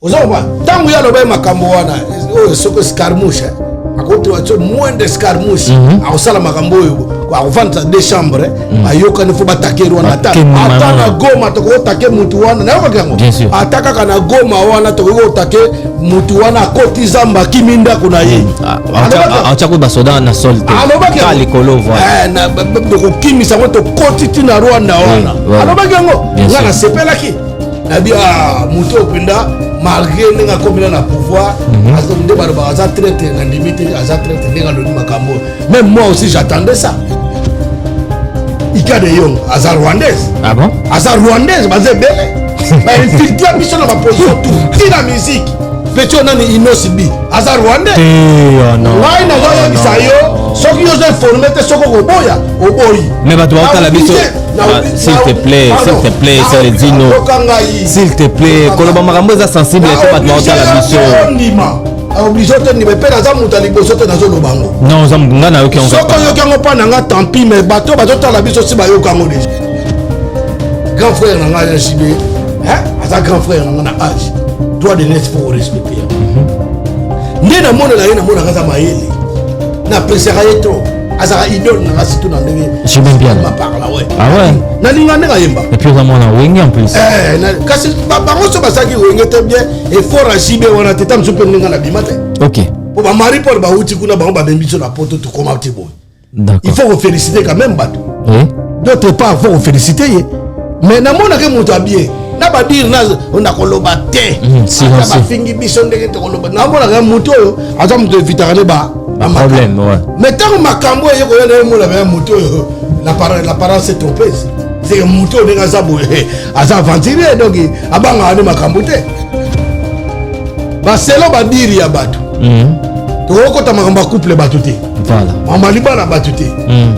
Ozoba tangu ya lobe makambo wana soko scarmouche akoto wacho moins de scarmouche aosala makambo yo kwa vendre des chambres ayoka ne faut bataker wana ta ataka goma to ko take mutu wana na yokango ataka kana goma wana to ko take mutu wana kotiza mbaki minda kuna ye achako basoda na solte kali kolo voilà na ko kimisa moto kotiti na Rwanda wana alobaki yango ngana sepelaki nabi mutu openda malgré nga combien na pouvoir azonde ba aza traité na limite aza traité nga loni makambo même moi aussi j'attendais ça Ika de Yong aza rwandaise ah bon aza rwandaise baze bele ba infiltrer biso na ba position tout la musique petit nani inosibi aza rwandais non why na zo bisayo soki yo zo formé te soko koboya oboyi mais ba doit la biso s'il te plaît c'est le dino s'il te plaît koloba makambo za sensible et pas doit la biso obligé te ni pe na za mutali boso te na zo lobango non za munga na yoki on soko yoki ngo pa na nga tant pis mais bato la biso si ba yokango déjà grand frère na nga Jibé aza grand frère na âge droit de naître pour respecter ndena mona na yena mona kaza mayele na apprécier trop azara idole na situ na ndenge je m'aime bien ma parla ouais ah ouais na linga ndenge yemba et puis on a wenge en plus kasi bango so basaki wenge te bien et fort à Jibé wana teta msupe ndenge na bimate OK pour ba mari pour ba uti kuna bango ba bembiso na poto to comment tu boy d'accord il faut féliciter quand même bato oui d'autre part faut féliciter mais na mona ke mutu abie na ba dire na on koloba te ba fingi biso ndenge to koloba na mona ke mutu oyo aza mutu evitaka ba problème ouais mais tant makambo yeko yana mola ba mutu oyo la parole c'est trompeuse c'est mutu ndenge azabo aza aventurier donc abanga ani makambo te ba selo ba dire ya bato to ko ta makambo couple bato te voilà mama libala bato te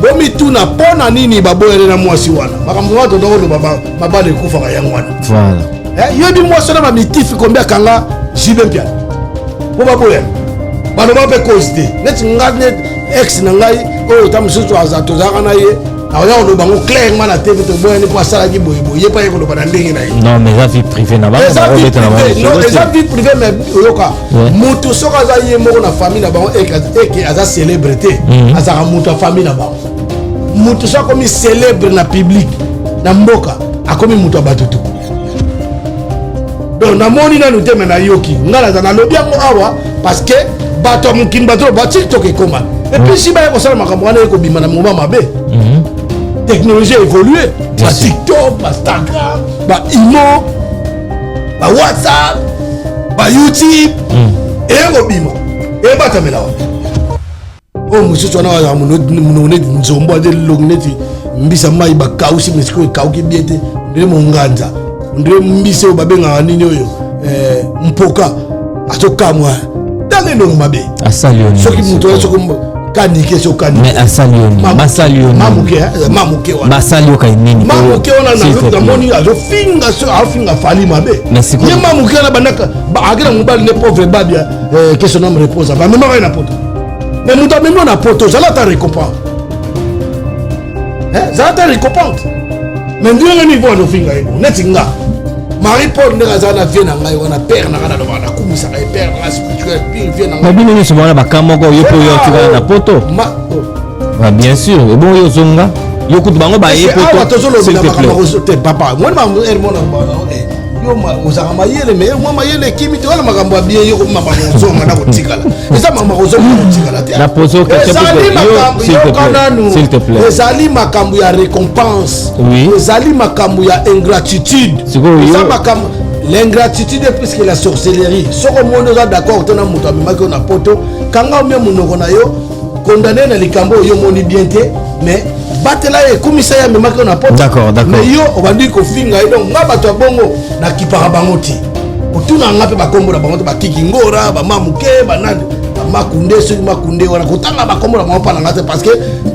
bomi tuna pona nini baboyele na mwasi wana makambo wato to baba mabale kufa yango wana voilà yebi mwasi na mitifi combien kanga Jibé Mpiana po baboyele bano ba pe cause te net ngane ex na ngai o tamususu azato zaka na ye awa lo bango clairement na tv to boyele po asala ki boyebo ye pa ye ko lo bana ndenge na ye non mais la vie privée na ba non les vie privée mais yoka mutu soka za ye moko na famille na bango et aza célébrité azaka mutu a famille na bango mutu soka komi célèbre na public na mboka akomi mutu abatutu donc na moni na nute mena yoki ngala za na lobi yango awa parce que bato mukini bato ba TikTok ekoma et puis si ba ko sala makambo wana ko bima na moma mabe technologie évolué ba TikTok ba Instagram ba Imo ba WhatsApp ba YouTube et ko bima et ba tamela o mususu na wa munone nzombo de logneti mbisa mai ba kausi mesiko kauki biete ndire monganza ndire mbise babenga nini oyo mpoka atokamwa dalelo mabe asalioni soki muto soko kanike so kanike mais asalioni basalioni mamuke wana basalio kai nini mamuke wana na moni azo finga fali mabe ye mamuke na banaka akira mubali ne pauvre babia que son homme repose ba même na poto mais muto même na poto ça la ta récompense ça ta récompense mais ndio niveau no finga ebo netinga Marie Paul ne razana vient na ngai wana père na kana na kumisa ngai père na spirituel puis vient na ngai bino so mona bakamoko yopo yo tika na poto ba bien sûr et bon yo zonga yo kutu bango ba ye poto s'il te plaît papa moi ma hermona yo ma uzaka mayele mais moi mayele kimi te wala makambo bien yo mama zonga na kotikala eza mama zonga na kotikala te la poso que s'il te plaît ezali makambo ya récompense ezali makambo ya ingratitude eza makambo l'ingratitude puisque la sorcellerie soko mono za d'accord tena muto amemaki na poto kanga omia munoko na yo condamné na likambo yo moni bien te mais batela ye komisa ya memaki na poto d'accord mais yo obandi ko finga donc nga bato bongo na kipara bango ti otuna nga pe bakombo na bango ba kiki ngora ba mamuke ba nandi makunde so makunde wana kotanga bakombo na bango pa na parce que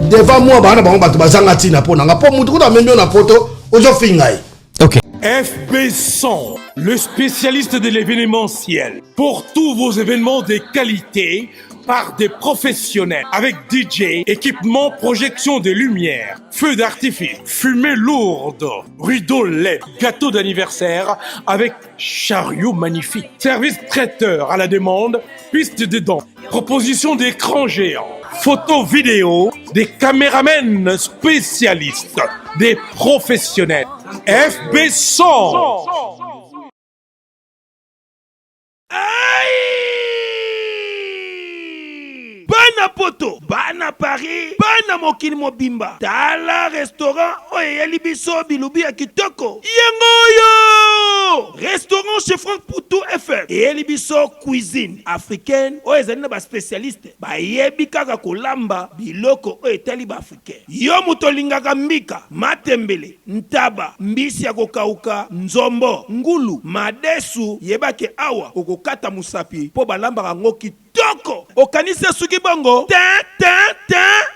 devant moi bana bango bato bazanga ti na pona nga po mutu ko memio na poto ozo finga ye. OK. FB100, le spécialiste de l'événementiel. Pour tous vos événements de qualité, par des professionnels avec DJ, équipement, projection de lumière, feux d'artifice, fumée lourde, rideaux LED, gâteau d'anniversaire avec chariot magnifique, service traiteur à la demande, piste de danse, proposition d'écran géant, photo vidéo, des caméramens spécialistes, des professionnels. FB Son. Bana poto, bana Paris, bana mokili mobimba. Tala restaurant oyeli biso bilubi ya kitoko. Yangoyo! Restaurant chez Franck Poutou FM. Eyeli biso cuisine africaine. Oyezali na ba spécialiste. Ba yebi kaka kolamba biloko oyetali ba africain. Yo mutolingaka mbika, matembele, ntaba, mbisi ya kokauka, nzombo, ngulu, madesu, yebake awa okokata musapi po balamba ngo kitoko. Okanisa suki bongo.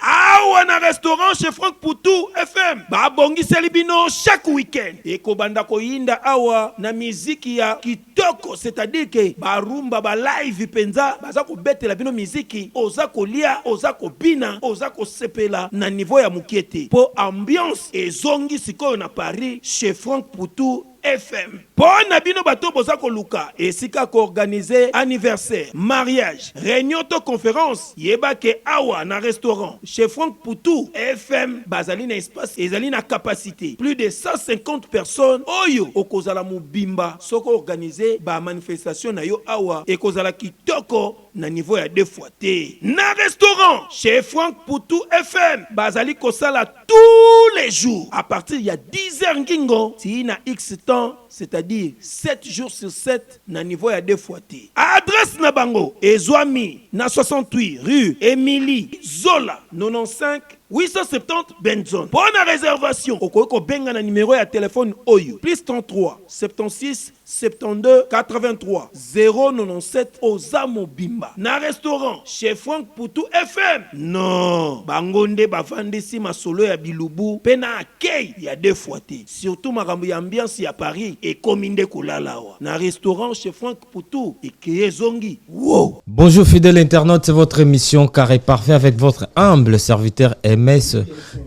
Awa na restaurant chez Franck Poutou FM. Babongi selibino chaque week-end. Eko banda koyinda awa na miziki ya kitoko, c'est-à-dire que barumba ba live penza baza ko betela bino miziki, oza kolia, oza kopina, oza sepela na niveau ya mukiete. Po ambiance ezongi sikoyo na Paris chez Franck Poutou FM. Pour Nabino Bato Bozako Luka, et Sika ko organiser anniversaire, mariage, réunion de conférence, Yebake Awa na restaurant, chez Franck Poutou FM, Bazali na espace, Ezali na capacité, plus de 150 personnes, Oyo, Okozala Mubimba, Soko organiser, ba manifestation na yo Awa, et Kozala Kitoko, na niveau ya 2 fois T. Na restaurant, chez Franck Poutou FM, Bazali Kosala tous les jours, à partir il y a 10h Ngingo, si na X temps, c'est-à-dire 7 jours sur 7, na niveau ya 2 fois T. Adresse na bango, Ezwami, na 68, rue Émilie Zola, 95 870 Benzone. Pour la réservation, Okoko benga na numéro ya téléphone Oyo, plus 33 76 72 83 097 Ozamo Bimba. Na restaurant, chez Franck Poutou FM. Non, bangonde bavandisi masolo ya bilubu, pena akei ya 2 fois T. Surtout makambo ya ambiance ya Paris et kominde kulalawa. Na restaurant chez Franck Poutou et Kézongi. Wow. Bonjour fidèles internautes, c'est votre émission Carré Parfait avec votre humble serviteur MS.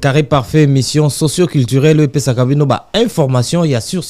Carré Parfait, émission socio-culturelle, et Pesakabino, information, il y a sûr.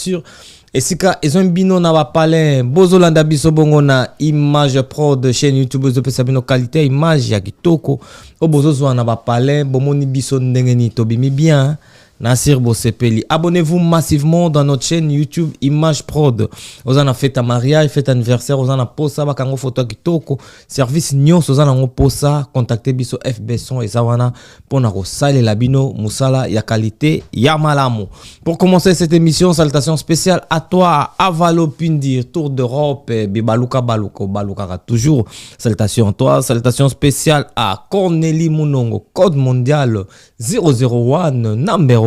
Et si ils ont bino na palin, bozolanda biso bongo na image pro de chaîne YouTube de Pesabino qualité image ya kitoko. O bozozo na palin, bomoni biso ndengeni tobimi bien. Nasir Bosepeli. Abonnez-vous massivement dans notre chaîne YouTube Image Prod. Vous en avez fait un mariage, fait un anniversaire, vous en avez posé ça, vous photo kitoko, service nyos, vous en avez posé ça, contactez biso FB Son et Zawana pour na sale labino musala ya qualité ya malamu. Pour commencer cette émission, salutations spéciales à toi, Avalo Pindir, Tour d'Europe, Bibaluka Baluka toujours. Salutations à toi, salutations spéciales à Cornélie Mounongo, code mondial 001 number 1.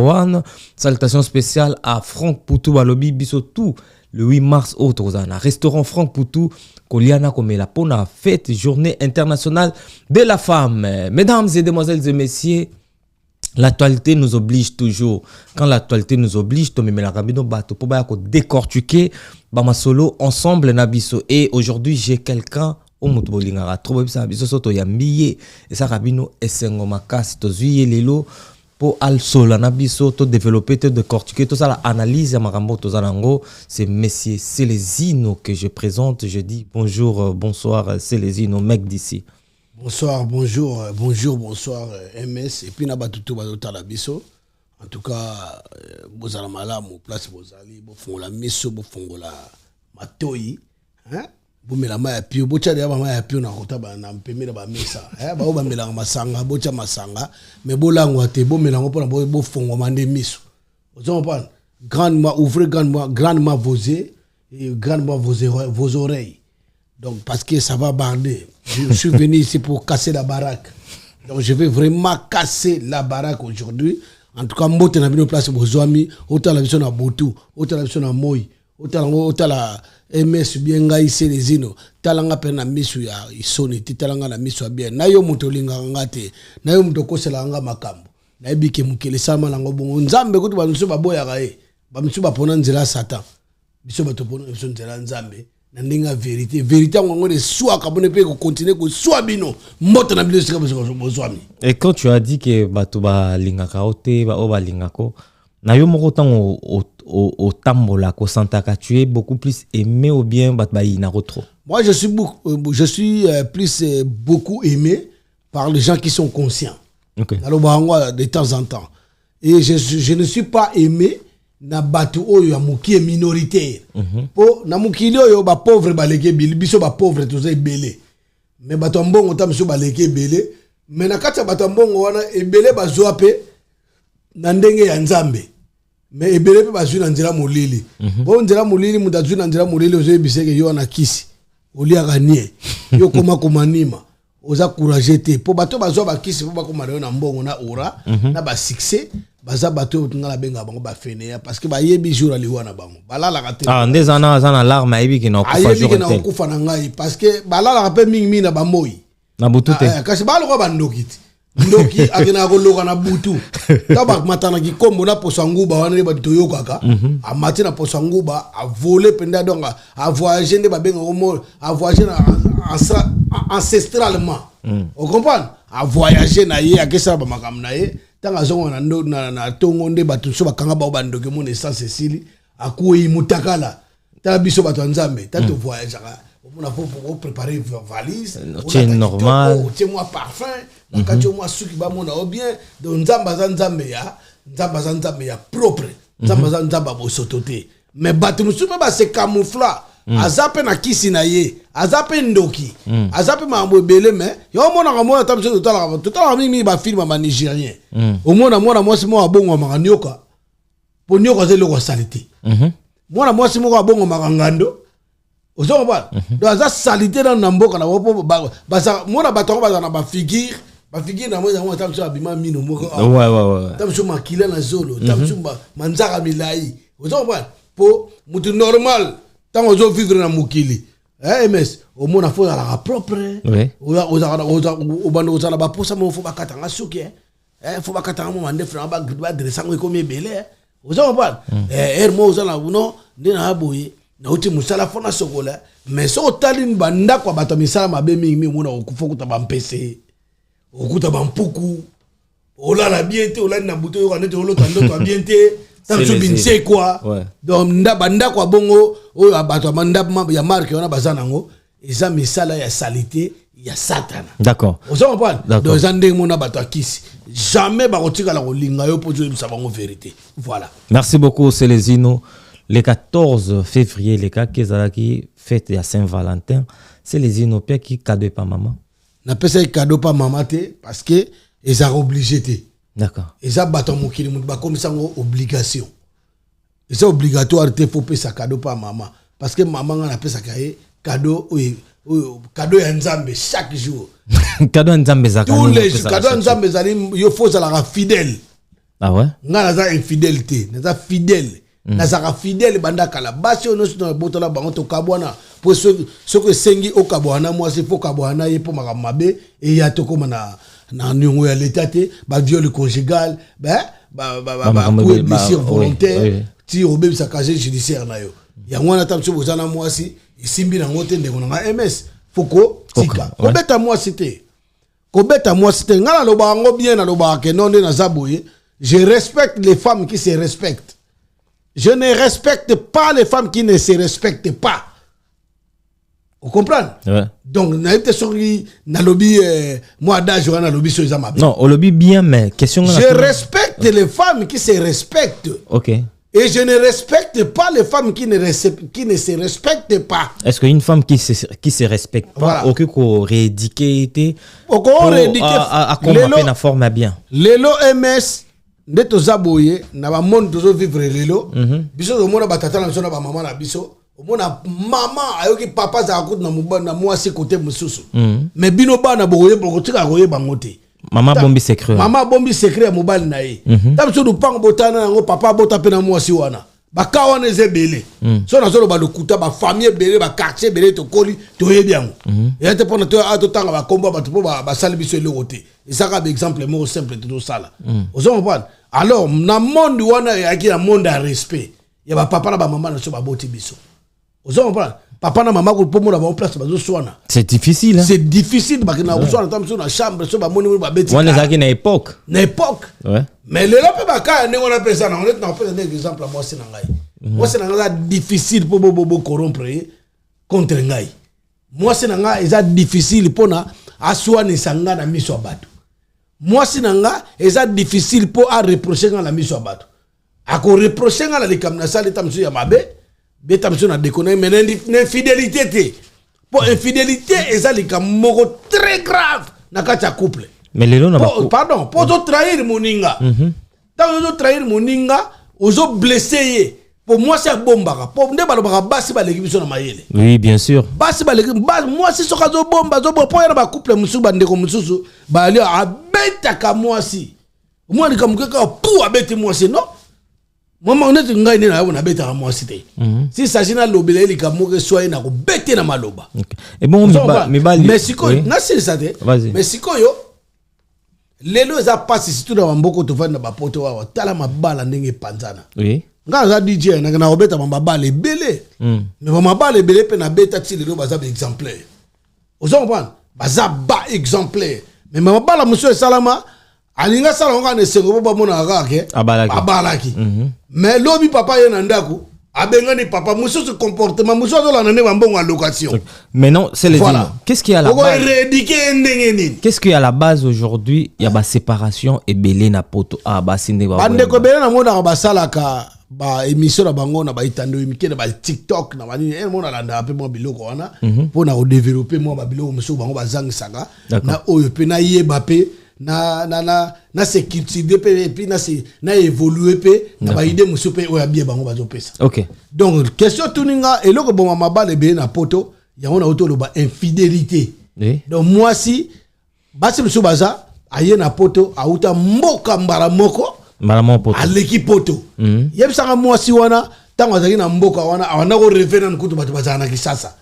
Salutations spéciales à Franck Poutou Balobi Bisotou le 8 mars au Tozana. Restaurant Franck Poutou, Koliana Komela pour la fête journée internationale de la femme. Mesdames et demoiselles et messieurs, l'actualité nous oblige toujours. Quand l'actualité nous oblige, Tomé Melagabino Bato pour décortiquer Bamasolo ensemble Nabiso. Et aujourd'hui, j'ai quelqu'un au Moutbolingara. Trop bien, Biso Soto Yambiye. Et ça, Rabino Essengomaka, Tozuye Lelo. Pour al-sola nabiso to développer to décortiquer tout ça la analyse ya makambo to zanango c'est Monsieur Célésino que je présente. Je dis bonjour bonsoir Célésino mec d'ici. Bonsoir bonsoir MS et puis na batuto bazota la biso en tout cas bozala malamu place bozali bo fongola miso bo fongola matoyi hein bomela maya pio bocha de maya pio na kota ba na mpemela ba mesa ba o ba melanga masanga bocha masanga mais bolangwa te bomela ngo pona bo fongo mande miso ozo pas grandement ouvrez grandement vos yeux et grandement vos oreilles donc parce que ça va barder. Je suis venu ici pour casser la baraque, donc je vais vraiment casser la baraque aujourd'hui. En tout cas mbote na bino place bozwami autant la vision na botu autant la vision na moi autant la MS bien ngai Célésino talanga pena misu ya isoni talanga na misu bien na yo moto linga ngate na yo moto kosela nga makambo na ebike mukele sama nango bongo nzambe kutu ba misu baboya kae ba misu ba pona nzela satan biso ba to pona biso nzela nzambe na ndinga vérité on de soit kabone pe ko continuer ko soit bino moto na bilo sika bozwami. Et quand tu as dit que bato ba lingaka ote ba oba lingako na yo moko tango au tambola ko santaka, tu es beaucoup plus aimé ou bien bato ba inako trop? Moi je suis plus beaucoup aimé par les gens qui sont conscients. OK. De temps en temps. Et je ne suis pas aimé na batu oyo ya mukie minoritaire. Po na mukili oyo ba pauvre baleke biso ba pauvre toza ebele. Mais batu mbongo ta mso baleke ebele, mais na kati ya batu mbongo wana ebele bazwa pe na ndenge ya Nzambe. Mais ebele pe bazwi na nzela molili. Po nzela molili mutazwi na nzela molili ozo ebiseke yo na kisi. Olia ganie. Yo koma komanima. Oza courage te. Po bato bazwa ba kisi po bakoma na mbongo na ora na ba succès. Baza bato ngala benga bango ba fene parce que ba yebi jour ali wana bango balala ka te ndezana azana larme ayebi ki na kufa jour na kufa na ngai parce que balala ka pe mingi na ba moi na butu te kasi balo ko ba ndoki ndoki akina ko loka na butu ta ba matana ki kombo na posa nguba wana ba to yokaka amati na posa nguba a voler penda donga a voyager nde ba benga ko a voyager ancestralement on comprend a voyager na ye akesa ba makam na ye tanga zongo na tongo nde batu so bakanga ba bandoke mon essence Cécile akuyi mutakala ta biso batu Nzambe ta to voyage on a pour préparer valise c'est normal c'est moi parfum na kati moi suki ba mona o bien donc Nzambe ya propre Nzamba bo sotote mais batu musume ba se camoufla azape na kisi na ye azape ndoki azape mambo ebele mais yo mona ka mona tamso totala mingi ba film ba nigérien au mona moi c'est moi bongo makanyoka ponyoka zelo ko salité mona moi c'est moi bongo makangando ozo ba do aza salité na mboka na bopo ba mona bato ba na ba figure na moi tamso abima mino moko ouais tamso makila na zolo tamso manzaka milai ozo ba po mutu normal tant ozo vivre na mukili MS au mona fo la propre oza ba posa mo fo bakata ngasuki fo bakata mo mande fra ba dressa ngo komi belé ozo ba mo oza na buno ndina aboye na uti musala fona sokola mais so talin banda kwa bato misala mabe mingi mona okufa kuta ba mpese okuta ba mpuku olala bien te olala na buto yo kanete olota ndoto bien te c'est quoi donc ndabanda kwa bongo oyo abato manda ya marque wana bazanango eza misala ya salité ya satana. D'accord. Ozo comprendre donc zande mona bato akisi jamais bakotika la kolinga yo po zo sabango vérité. Voilà. Merci beaucoup Célésino. Le 14 février les cas kezalaki fête ya Saint-Valentin, Célésino pia ki cadeau pa maman. Na pesa cadeau pa maman te parce que ils ont obligé te. D'accord. Et ça bateau mokili mutu ba comme ça obligation. Et c'est obligatoire te faut payer sa cadeau pas maman parce que maman on a payé sa cadeau cadeau ya Nzambe chaque jour. Cadeau Nzambe zakani. Tous les jours cadeau Nzambe zali yo faut ça la fidèle. Ah ouais. Ngala za infidélité, na fidèle. Na za fidèle banda kala basi ono sino botola bango to kabwana pour ce que sengi o kabwana moi c'est pour kabwana ye pour mabe et ya to comme na nyongo ya l'état te ba viol conjugal ba blessure volontaire ti obé sa casier judiciaire na yo ya ngwana tamso bozana moi si isimbi na ngote ndeko na MS foko tika kobeta moi c'était ngala loba ngo bien na loba ke non na zaboye je respecte les femmes qui se respectent. Je ne respecte pas les femmes qui ne se respectent pas. Vous comprenez? Ouais. Donc, na lobby moi d'âge na lobby sur les. Non, au lobby bien mais question. Je respecte les femmes qui se respectent. OK. Et je ne respecte pas les femmes qui ne se respectent pas. Est-ce qu'une femme qui se respecte pas, ok, qu'on rééduque, à combattre la forme bien. Lelo MS ndeto zaboye na ba monde tozo vivre lelo biso zo mona batata na so na ba mama na biso omona mama ayoki papa za akuti na mubana mwasi côté mususu mais bino bana boye bokotika koye bangote mama bombi secret ya mobali na ye tamso du pango botana ngo papa bota pe na mwasi wana baka wana ezebele so na zolo ba lokuta ba famille belé ba quartier belé to koli to yebi yango et te pona to ato tanga ba komba ba to ba sali biso le côté et ça ka exemple mo simple tout ça là ozo comprendre. Alors na monde wana ya ki na monde à respect ya ba papa na ba maman na so ba boti biso Ozo comprendre. Papa na maman ko pomo na ba place ba zo soana. C'est difficile. Hein? C'est difficile parce que na soana tam so na chambre so ba moni ba beti. On les a na époque. Na époque. Ouais. Mais le lope ba ka ne on appelle ça na on est na faire un exemple moi c'est na ngai. Moi c'est na ngai difficile pour bobo corrompre contre ngai. Moi c'est na ngai eza difficile pour na aswani sanga na miso bato. Moi c'est na ngai eza difficile pour a reprocher na miso bato. Ako reprocher na le kamna sali tam so ya mabe. Betamso na déconner mais l'infidélité pour infidélité ezalika moko très grave na kati couple mais lelo na pardon pour trahir moninga tant de trahir moninga ozo blessé pour moi c'est bombaka pour nde balobaka basi baleki biso na mayele oui bien sûr basi baleki moi c'est soka zo bomba zo pour ya ba couple musu bandeko mususu ba li abetaka moi si moi ni kamukeka pour abete moi c'est non moi on est ngai ni na na beta moi cité si s'agit na lobele li kamoke soye na ko bete na maloba et bon mais siko na c'est ça mais siko yo lelo za passe surtout na mboko to vanda ba poto wa tala mabala ndenge panzana oui nga za DJ na obeta mabala ebele mais ba mabala ebele pe na beta ti lelo baza exemplaire ozo comprendre baza ba exemplaire mais mabala monsieur salama alinga sala nga ne sengo ba mona kake abalaki mais lobi papa yena ndako abengani papa mususu comportement mususu la nane bambongo en location mais non c'est les voilà. Qu'est-ce qu'il y a à la base qu'est-ce qu'il y a à la base aujourd'hui il y a ba séparation et belé na poto ba sinde ba bande ko belé na mona ba salaka ba émission na bango na ba itando mikene ba TikTok na bani el mona landa pe mo biloko wana pour na développer mo ba biloko mususu bango ba zangisanga na oyo pe na yeba pe na sécurité et puis na évoluer pe na ba idée musu pe oya bien bango bazo pesa. OK. Donc question tuninga et loko bon mabale be na poto ya on a auto lo ba infidélité. Oui. Donc moi si basi musu baza aye na poto auta mboka mbara moko poto aleki poto. Yebisanga moi si wana tango azaki na mboka wana awana ko revenant kutu bato bazana kisasa.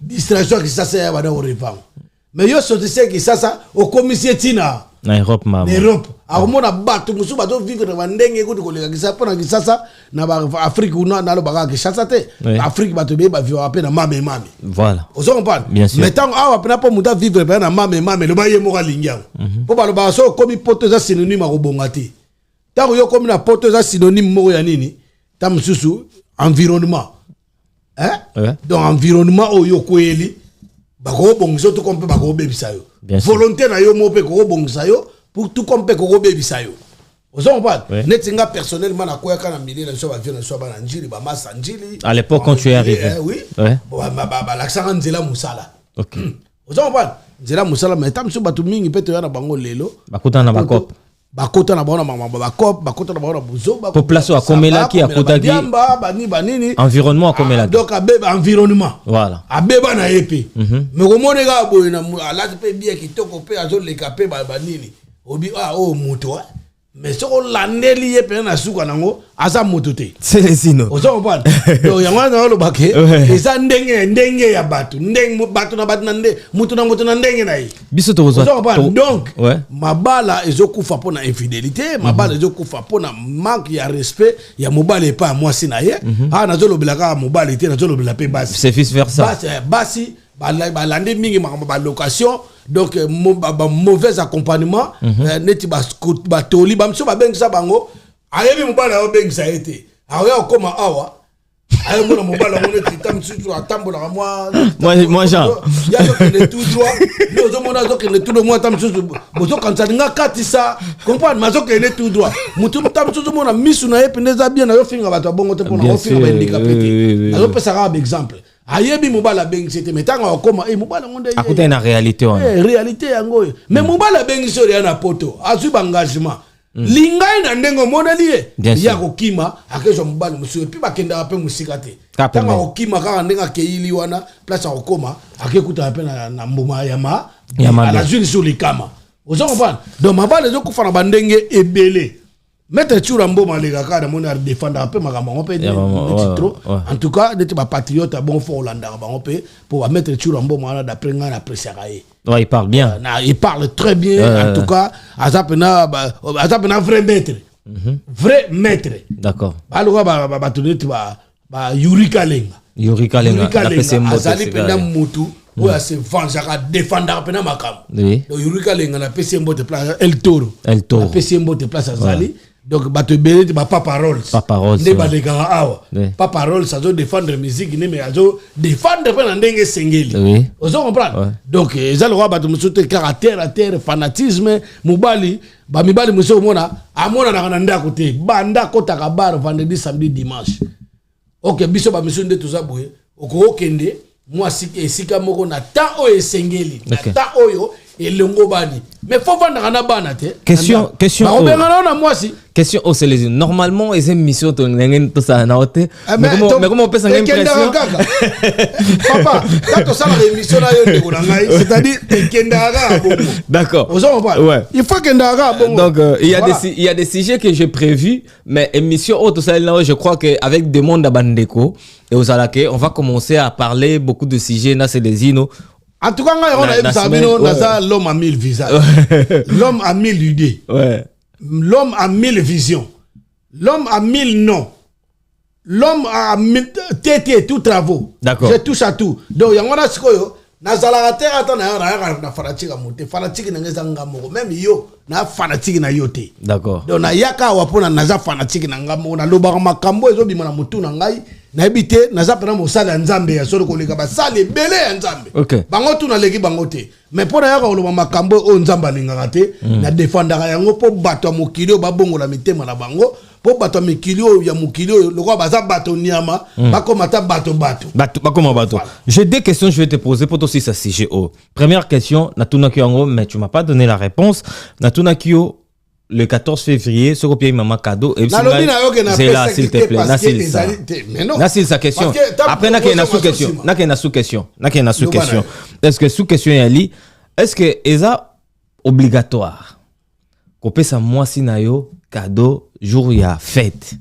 Distraction kisasa ya bana ko revenant. Mais yo sotise kisasa au commissaire tina na Europe mama Europe akomona bato musu bato vivre na ndenge ko koleka kisasa pona kisasa na ba Afrique una na lo baka kisasa te Afrique bato be ba vivre pe na mame voilà ozo comprendre mais tant awa pe na po muta vivre pe na mame lo ba ye mo ka lingiang po ba lo ba so komi poto za synonyme ko bongati tant yo komi na poto za synonyme mo ya nini tam susu environnement donc environnement o yo koeli bako bongso tout compte bako bebisa yo volonté na yo mo pe ko bongsa yo pour tout compte ko bebisa yo ozo pas netinga personnellement na koya kana milieu na so ba vient na so ba na njili ba masa njili à l'époque quand tu es arrivé oui ba l'accent nzela musala OK ozo pas nzela musala mais tam so batu mingi pe to ya na bango lelo bakota na bakop bakota na bona mama bakop bakota na bona buzo population akomela ki akota ki banini environnement akomela donc abeba environnement voilà abeba na epe mais komone ga boye na ala pe bien kitoko pe azo leka pe banini obi o moto mais soko landeli ye pe na suka nango asa moto te c'est les sino ozo comprendre donc yango na lo bake eza ndenge ya bato ndenge bato na bato na nde moto na ndenge na yi biso to ozo donc mabala ezokufa pona infidélité mabala ezokufa pona manque ya respect ya mobali pa moi si na ye nazo lobelaka mobali te nazo lobela pe basi c'est vice versa basi balande mingi ba location donc mauvais accompagnement neti ba toli ba mso ba bengisa bango ayebi mobala o bengisa ete ayo koma awa ayo mona mobala ngone titam sutu atambola moi Jean ya zo kene tout droit yo zo mona zo kene tout droit tam sutu bozo kansalinga katisa comprendre mazo kene tout droit mutu tam sutu mona misu na ependeza bien na yo finga bato bongo te pona ofinga ba handicapé azo pesa ka exemple ayebi mobala bengi c'était mais tanga okoma mobala ngonde akuta na réalité on réalité yango mais mobala bengi so ya na poto azu engagement lingai na ndengo monali ya kokima akezo mobala musu puis bakenda pe musika te tanga okima ka ndenga keili wana place okoma akekuta pe na mbuma ya la jule sur likama ozo comprendre donc mabala zo kufana bandenge ebele Maître Tchoura Mboma les gars quand on a défendre un peu ma gamme on peut dire en tout cas d'être ma patriote bon fort Hollande on peut pour mettre Tchoura Mboma d'après on apprécie ouais il parle bien il parle très bien en tout cas azapena vrai maître vrai maître d'accord alors ba Yuri Kalenga Yuri Kalenga azali pena mutu oya se vengeaka défendaka pena makambo donc Yuri Kalenga na pesi mbote place El Toro na pesi mbote place azali donc bato ebele Papa Rolls nde balekaka awa Papa Rolls azo défendre musique ne mais azo défendre pe na ndenge sengeli ozo comprendre donc eza lokwa bato mosusu te caractère à terre fanatisme mobali bamibali mosusu omona amonanaka na ndako te banda akotaka bar vendredi samedi dimanche ok biso bamisu nde toza boye okokende mwasi esika moko na temps oyo esengeli na temps oyo elongo bani mais faut vendre na bana te question na mwasi question au Célésine normalement les émissions to ngene to ça na hote mais comment on peut s'en impression papa quand on sort l'émission là yo ndeko na ngai c'est-à-dire ekendaka bongo d'accord ouais il faut kendaka bongo donc il y a des sujets que j'ai prévus mais émission autre ça là je crois que avec des mondes bandeko et aux alake on va commencer à parler beaucoup de sujets na Célésine. En tout cas, l'homme a 1000 visages. L'homme a 1000 idées. Ouais. L'homme a 1000 visions. L'homme a 1000 noms. L'homme a 1000 tétés, tout travaux. D'accord. Je touche à tout. Donc, il y a un peu nazalaka te ata na fanatique mote fanatique na ngeza ngamoko même yo na fanatique na yote d'accord donc na yaka wapona naza fanatique na ngamoko na lobaka makambo ezo bima na mutu na ngai na ebité naza pena mosala nzambe ya solo koleka ba sale belé ya nzambe okay bango tu na leki bango te mais pona yaka oloba makambo o nzamba lingaka te na défendaka yango po bato mokili ba bongola mitema na bango po bato mikili ya mokili lokwa baza bato niama bakomata bato bakoma bato. J'ai deux questions je vais te poser pour aussi ça CGO. Première question natuna kiongo mais tu m'as pas donné la réponse natuna kio le 14 février ce copier maman cadeau et c'est là s'il te plaît Nassil sa question après n'a qu'une sous-question est-ce que sous-question yali est-ce que eza obligatoire copier sa moi sinayo cadeau jour ya fête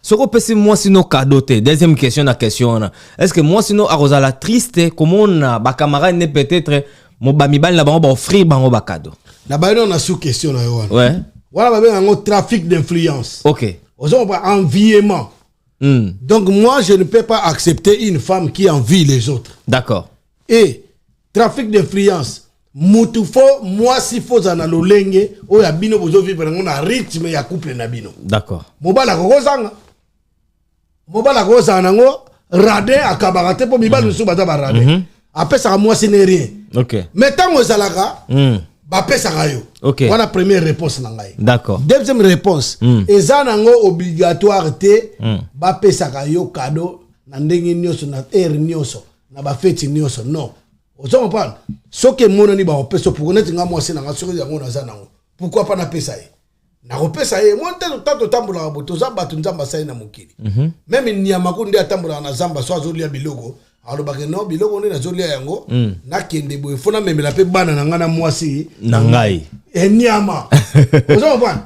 ce qu'on peut c'est moi sinon cadeau te deuxième question la question est-ce que moi sinon arrosa la triste comment on a ba camarade ne peut-être mon bamibal la ba offrir bango ba cadeau na ba on a sous question na yo ouais voilà un trafic d'influence ok enviement donc moi je ne peux pas accepter une femme qui envie les autres d'accord et trafic d'influence Moutufo, moi si faut zana lolenge o ya bino bozo vivre na rythme ya couple na bino. D'accord. Mobala ko zana ngo radé akabarate po mibala nsu bata ba radé. Apesa moi ce n'est rien. OK. Mais tango zalaka ba pesa yo. OK. Voilà première réponse na ngai. D'accord. Deuxième réponse, ezana ngo obligatoire te ba pesa yo cadeau na ndenge nyoso na air nyoso na ba fête nyoso non. Ozo parle ce que mon ani ba opeso pour connaître nga moi c'est na ngasoko ya ngona za nango pourquoi pas na pesa ye na opesa ye mon tato tambula boto za batu nzamba sai na mukili même nyama ko ndi atambula na zamba so azolia biloko alobaka no biloko ndi na zolia yango na kende boye fona memela pe bana na ngana mwasi na ngai nyama ozo parle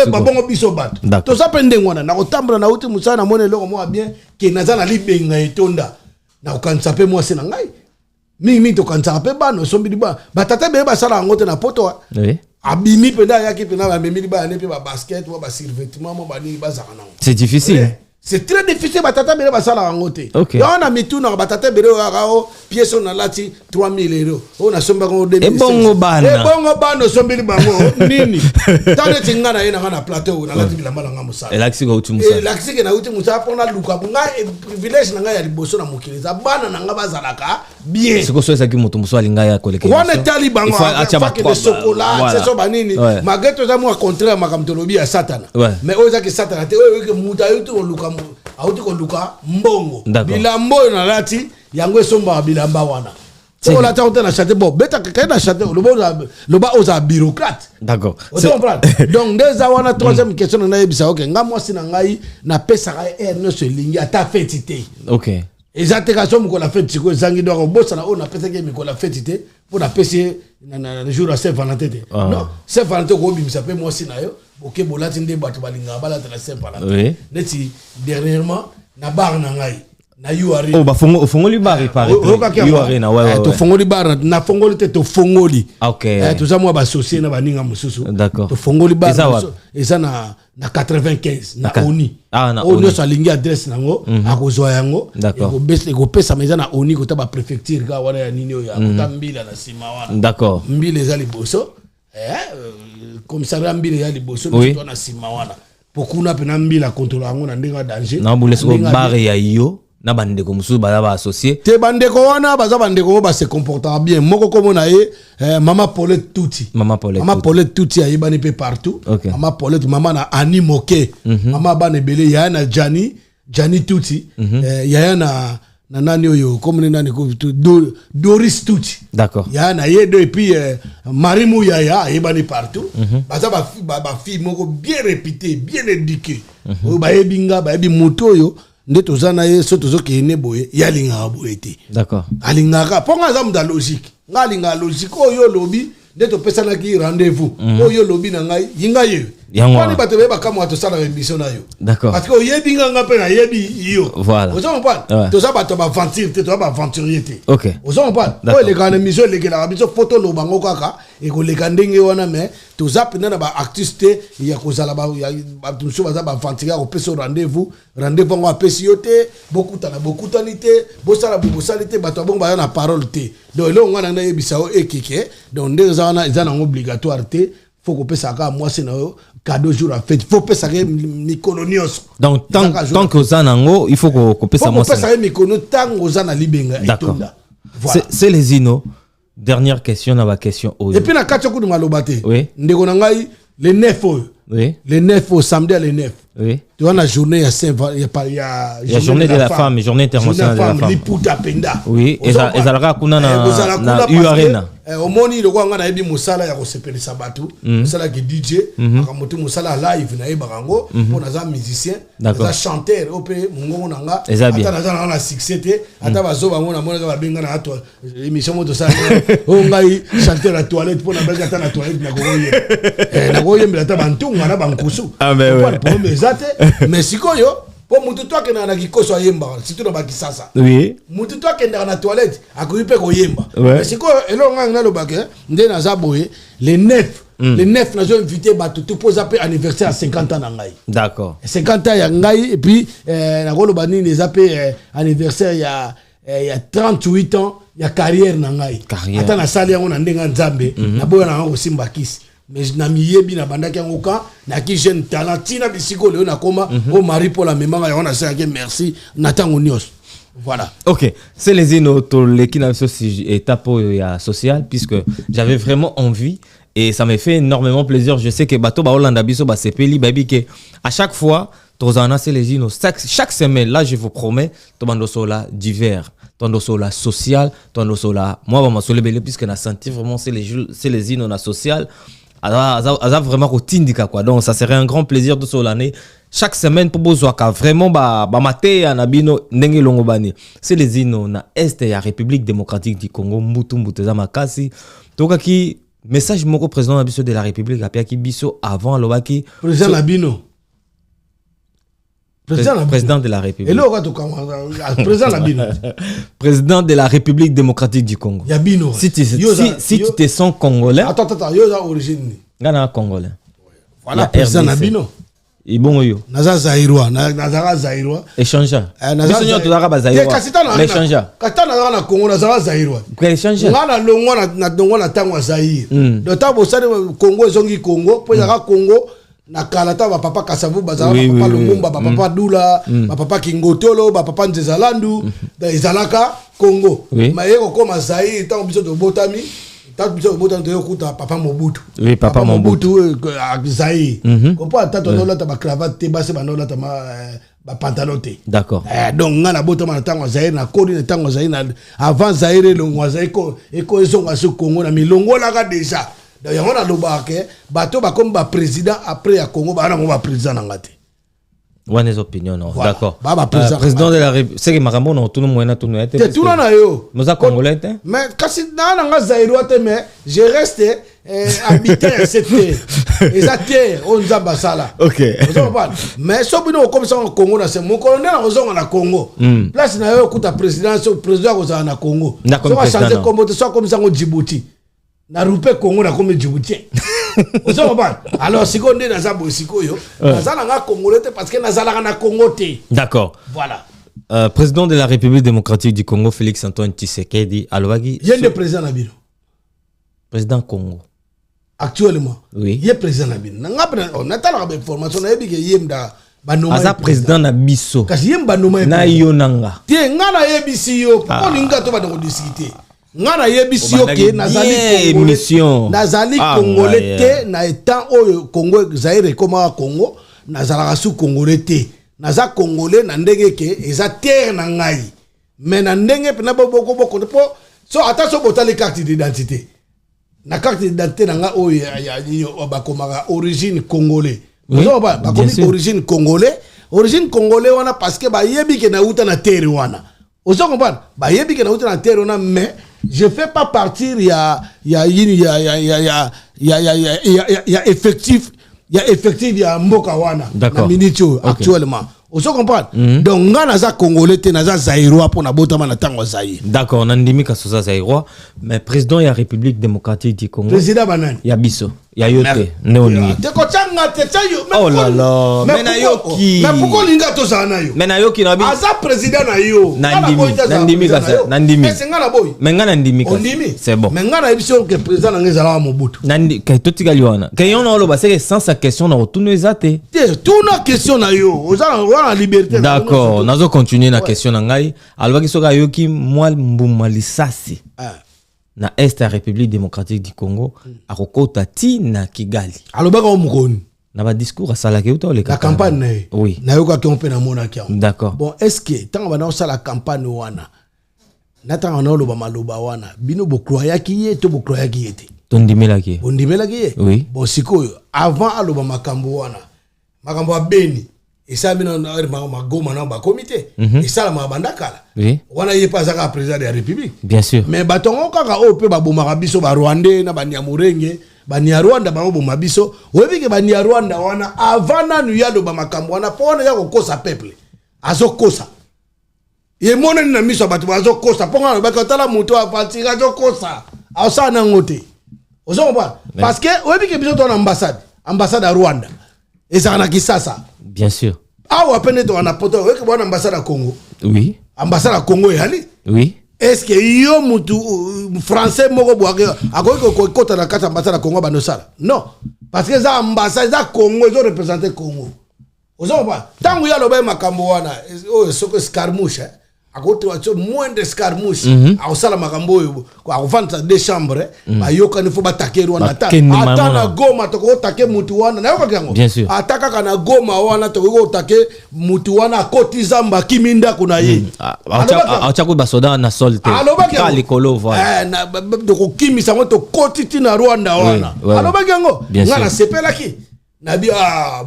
bongo biso batu to za pende ngona na otambula na uti musana mone loko mo bien ke na za na libenga etonda na okanisa pe mwasi na ngai mi to kanza pe bano sombi ba batata be ba sala ngote na poto abimi penda yaki pena ba memi ba ne pe ba basket ou ba survêtement mo ba ni ba zakana c'est difficile c'est très difficile batata be ba sala ngote okay. On a mitu na batata be o pièce on a lati 3000 €. On a somba ko 2000 e bongo bana sombi bango nini tane tingana ina kana plateau na lati bilamba nga musala elaxi ko uti musala elaxi ke na uti musala pona luka bunga privilège na nga ya liboso na mokiliza bana na nga bazalaka bien siko so ezaki moto muso alinga ya kolekela wana tali bango afaki de chocolat c'est so banini mageto za mo contraire makamtolobi ya satana mais oza ki satana te oyo ke muta yutu luka auti ko luka mbongo bilambo na lati yango esomba bilamba wana on la tente na chate bon beta ka na chate le ba oza bureaucrate d'accord donc déjà wana troisième question na yebisa ok nga mwasi na ngai na pesa ka no se lingi ata fetité ok ezateka so mko la fête siko zangi do bossa na ona pesa ke miko la fête pour la pesa na le jour à Saint-Valentin non Saint-Valentin ko bimisa pe mwasi na yo OK bolati nde bato balinga balata na Saint-Valentin neti dernièrement na bar na ngai na yuari ba fongoli bar pare yuari na ouais to fongoli bar na fongoli te to fongoli OK to za mo ba associé na baninga mususu d'accord to fongoli bar eza na 95 na ONI na ONI so alingi adresse nango akozwa yango d'accord eko pesa meza na ONI kota ba préfecture ka wana ya nini ya kota mbila na sima wana d'accord mbila za liboso commissariat mbila ya liboso to na sima wana pokuna pena mbila contrôle yango na ndenga danger na boule so bare ya yo na bandeko musu ba associé te bandeko wana baza bandeko ba se comporter bien moko komo na ye mama Paulette Touti ayebani pe partout mama Paulette mama na Ani Moke mama bana belé ya na Jani Touti ya na nani oyo comme nani ko Doris Touti d'accord ya na ye et puis Marimou Yaya ayebani partout baza ba fille moko bien réputée bien éduquée ba yebinga ba yebi moto yo nde tozana ye so tozoke ne boye yalinga boye te d'accord alingaka ponga za mda logique ngalinga logique oyo lobi nde to pesana ki rendez-vous oyo lobi na ngai yinga ye kwani bato be bakamo to sala émission na yo d'accord parce que oyebi nga pe na yebi yo voilà ozo comprendre to za bato ba aventure te to ba aventurier te OK ozo comprendre o le kana émission le kela biso photo lo bango kaka e ko le kandenge wana mais to za pena na ba artiste ya ko sala ba bato so ba za ba aventurier ko pesa rendez-vous ngo apesi yo te bokutani te bosala te bato bongo ba na parole te donc le ngana na yebisa o ekike donc nde za wana eza na obligatoire te faut que pesa ka moi c'est no cadeau jour à fête faut pesa que mikolonios donc tant que ça nango il faut que pesa moi faut pesa mikono tango za na libenga d'accord c'est les ino dernière question na ba question et puis na katcho ku ngaloba te oui ndeko na ngai le 9 oui le 9 au samedi à le 9 oui tu vois la journée il y a journée de la femme journée internationale de la femme liputa penda oui ezalaka kuna na U Arena omoni le kwanga na yebi musala ya kosepelisa batu musala ki DJ akamoto musala live na yebango pona za musicien za chanteur ope mungongo nanga ata na succès te ata bazo bango na mona ba benga na ato émission moto sa o ngai chanteur la toilette pona benga ata na toilette na goye mbela ata bantunga na bankusu pour mes ate mais sikoyo po mutu to akenda na kikoso ayemba surtout na bakisasa oui mutu to akenda na toilette akuipe koyemba mais sikoyo elonga na lobake nde na zaboye les 9 les 9 nazo invité batu tout poser pe anniversaire à 50 ans na ngai d'accord 50 ans ya ngai et puis na koloba nini les appé anniversaire ya 38 ans ya carrière na ngai ata na sali yango na ndenga nzambe na boya na ngo simba kisi mais na miyebi na bandaki yango ka na ki jeune talent tina bisiko leo na koma o mari pour la memanga ya ona sanga merci natango nyos voilà OK c'est les inoto les qui na étape ya social puisque j'avais vraiment envie et ça me fait énormément plaisir je sais que bato ba Hollanda biso ba sepeli baby que à chaque fois tozana c'est les ino chaque semaine là je vous promets to bando sola divers tondo sola social tondo sola moi ba masole belé puisque na senti vraiment c'est les ino na social a vraiment rotindika quoi donc ça serait un grand plaisir de l'année chaque semaine pour bozoaka vraiment ba maté anabino ndenge longobani c'est les ino na est ya République démocratique du Congo mutu za makasi toka ki message moko président na biso de la République apia ki biso avant lobaki président Labino président de la République. Président Labino. Président de la République démocratique du Congo. Yabino. Si tu te sens congolais. Attends, yo za origine. Gana congolais. Voilà président Labino. Ibongo yo. Naza Zaïrois, naza Zaïrois. Échangeur. Biso nyo to dara ba Zaïrois. L'échangeur. Kata na na Congo naza Zaïrois. Échangeur. Ngana longwa na dongo na tangwa Zaïre. Do tabo sale Congo zongi Congo, po ya Congo. Na kalata ba papa Kasavu bazala papa Lumumba ba papa Dula ba papa Kingotolo ba papa Nzezalandu da izalaka Congo mayeko koma Zaïre tant biso to botami tant biso botami to yokuta papa Mobutu oui papa Mobutu Zaïre comprend tant to lota ba cravate te ba se ba lota ba pantalon te d'accord donc ngana botama na tango Zaïre na kodi na tango Zaïre avant Zaïre le Zaïre ko ezonga su Congo na milongo la ka déjà donc on a l'obake bateau ba comme ba président après à Congo ba na mo ba président na ngate one opinion non voilà. D'accord ba président de la République c'est que makambo non tout le monde tout le te tout na yo nous a congolais mais kasi na nga Zaïrois te mais je reste habité à cette terre et ça terre on zamba sala OK mais so bino comme ça au Congo na c'est mon colonel na ozonga na Congo place na yo kuta président ko za na Congo so va changer comme ça comme ça au Djibouti na rupe Congo na comme Djibouti Alors si on est dans un bossiko yo, nazala congolais parce que nazala na Congo te. D'accord. Voilà. Président de la République démocratique du Congo, Félix Antoine Tshisekedi, Alwagi. Il y a des présidents à Bino. Président Congo. Actuellement. Oui. Il y a président à Bino. On attend la information. Aza président na biso. Kasi yem banoma na yonanga. Tie ngana yebisi yo. Pourquoi ninga to ba de discuter? Ngana yebisi yo ke nazali émission. Nazali congolais te na étant au Congo Zaire comme Congo, nazala sous congolais te. Naza congolais na ndenge ke eza terre na ngai. Mais na ndenge pe na boko so attention botali carte d'identité. Na carte d'identité na nga o ya ba komaka origine congolais. Oui, origine congolais. Origine congolais wana parce que ba yebi ke na uta na terre wana. Ozo comprendre? Ba yebi ke na uta na terre wana mais je fais pas partir effectif ya mboka wana na minitio actuellement. Ozo comprendre? Donc ngana za congolais te na za zaïrois pour na botama na tango zaï. D'accord, on andimi ka soza zaïrois mais président ya République démocratique du Congo. Président banani? Ya biso. Ya yote neoni. Oh là là. Mais na yoki. Mais pourquoi linga to za na yo? Mais na yoki na bi. Aza président na yo. Nandimi ka sa. Nandimi. Mais ngana boy. Mais ngana ndimi ka. C'est bon. Mais ngana ebiso que président na ngezala wa Mobutu. Nandi ka totika liwana. Ka yon lo ba c'est sans sa question na retourner ezate. Tout na question na yo. Ozala wa liberté. D'accord, nazo continuer na question na ngai. Alwa kisoka yoki moi mbuma lisasi. Na Est la République démocratique du Congo a kokota ti na Kigali. Alobaka omukoni. Na ba discours asala ke uta le la campagne na. Oui. Na yoka ke on pe na mona kia. D'accord. Bon, est-ce que tant on va la campagne wana. Nata on loba maloba wana. Bino bo croya ki ye to bo croya ki yete. Tondimela ki. Bondimela ki ye. Oui. Bon sikoyo avant aloba makambo wana. Makambo abeni. Et ça bino na magoma na ba comité. Et ça la bandakala. Oui. Wana ye pas ça président de la République. Bien sûr. Mais batongo kaka o pe ba bomaka biso ba Rwandais na ba Nyamurenge, ba Nyarwanda ba bomaka biso. Webi ke ba Nyarwanda wana avant na nuyalo ba makambo wana pona ya kokosa peuple. Azo kosa. Ye mona na miso batu azo kosa ponga ba kotala muto apati azo kosa. Asa na ngote. Ozo ba parce que webi ke biso ton ambassade à Rwanda. Et ça na Kisasa. Bien sûr. Ah ou appene to na poto webi ke ambassade à Congo. Oui. Ambassade à Congo yali. Oui. Est-ce que yo mutu français moko boake akoki ko kota na kata ambassade à Congo banosala? Non. Parce que ça ambassade à Congo ils ont représenté Congo. Ozo ba tangu ya loba makambo wana o soko scarmouche akoto wacho moins de scarmouche akosala makambo yo akofanta deux chambres bayoka ni fo batakeri wana ata na goma toko take mutu wana na yoka kango ataka kana goma wana toko take mutu wana kotizamba kiminda kuna ye acha ko basoda na solte ka likolo voilà na doko kimisa moto kotiti na Rwanda wana aloba kango ngana sepelaki na bi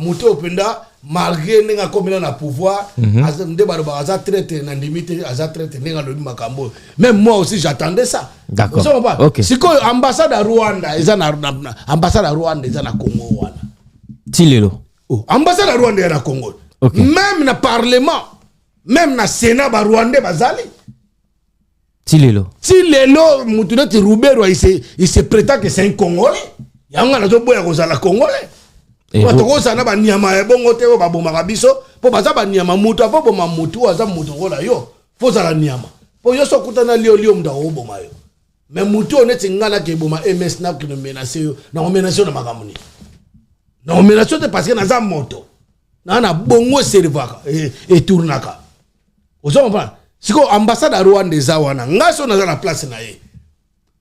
mutu openda malgré nenga komina na pouvoir azande ba aza traité na limite aza traité nenga lo makambo même moi aussi j'attendais ça. D'accord. Okay. Siko ambassade à Rwanda eza na ambassade à Rwanda eza na Congo wana tilelo ambassade à Rwanda na Congo. Okay. Même na parlement même na sénat ba Rwandais bazali tilelo mutu neti Rubero il se prétend que c'est un Congolais yanga na to boya ko la Congolais. Watoko sana ba nyama e bongo te ba bomaka biso po baza ba nyama mutu apo boma mutu aza mutu kola yo fo za la nyama po yo sokuta na lio mda o boma yo mais mutu oneti ngala ke boma MS na ki no menacer yo na menacer na makamuni na menacer te parce que na za moto na bongo servaka et tournaka ozo comprendre siko ambassade à Rwanda za wana ngaso na za na place na ye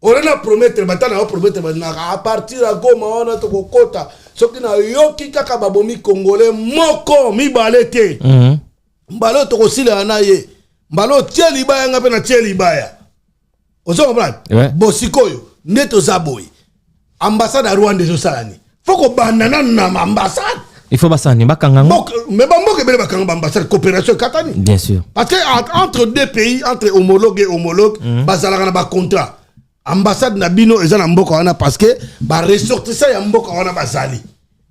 on a promettre batana on promettre à partir à Goma on a to kokota soki na yoki kaka babomi congolais moko mi balete mbalo to kosila na ye mbalo tieli baya ngape na tieli baya ozo comprendre bosikoyo neto zaboy ambassade à Rwanda zo salani foko banana na ambassade il faut basani bakanga mais bamboke bele bakanga ambassade coopération katani bien sûr parce que entre deux pays entre homologue et homologue bazala na ba contrat ambassade na bino eza na mboka wana parce que ba ressortissant ya mboka wana bazali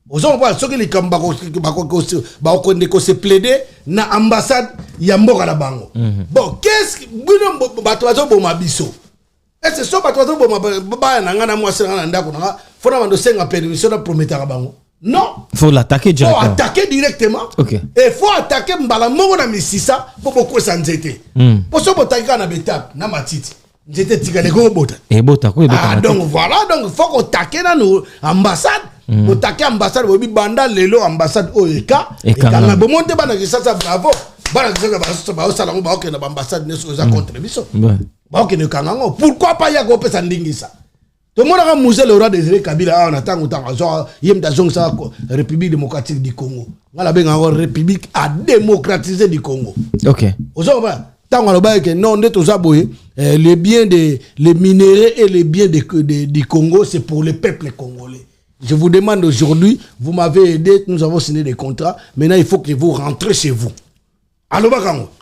ozo ba soki likamba ba ko se plaider na ambassade ya mboka na bango. Bon qu'est-ce que bino bato bazo boma biso est-ce so bato bazo boma ba na ngana mwasi na ndako na faut na senga permission na promettre bango. Non. Faut l'attaquer directement. Faut attaquer directement. Ok. Et faut attaquer mbala mongo na misisa pour beaucoup sanzete. Pour so botaka na betap na matiti. Nzete tika le go bota. Et bota ko bota. Ah donc voilà, donc faut attaquer na nos ambassades. Attaquer ambassade bobi banda lelo ambassade OEK. Et quand bo monte bana kisasa bravo. Bana kisasa ba osala ngo ba okena ba ambassade ne so za contre biso. Ba okena kangango. Pourquoi pas ya go pesa ndingisa? Tout le monde a musé le roi Désiré Kabila en attendant la République démocratique du Congo. On a bien République à démocratiser du Congo. Ok. Non, les biens les minéraux et les biens du Congo, c'est pour le peuple congolais. Je vous demande aujourd'hui, vous m'avez aidé, nous avons signé des contrats. Maintenant, il faut que vous rentrez chez vous. Alors,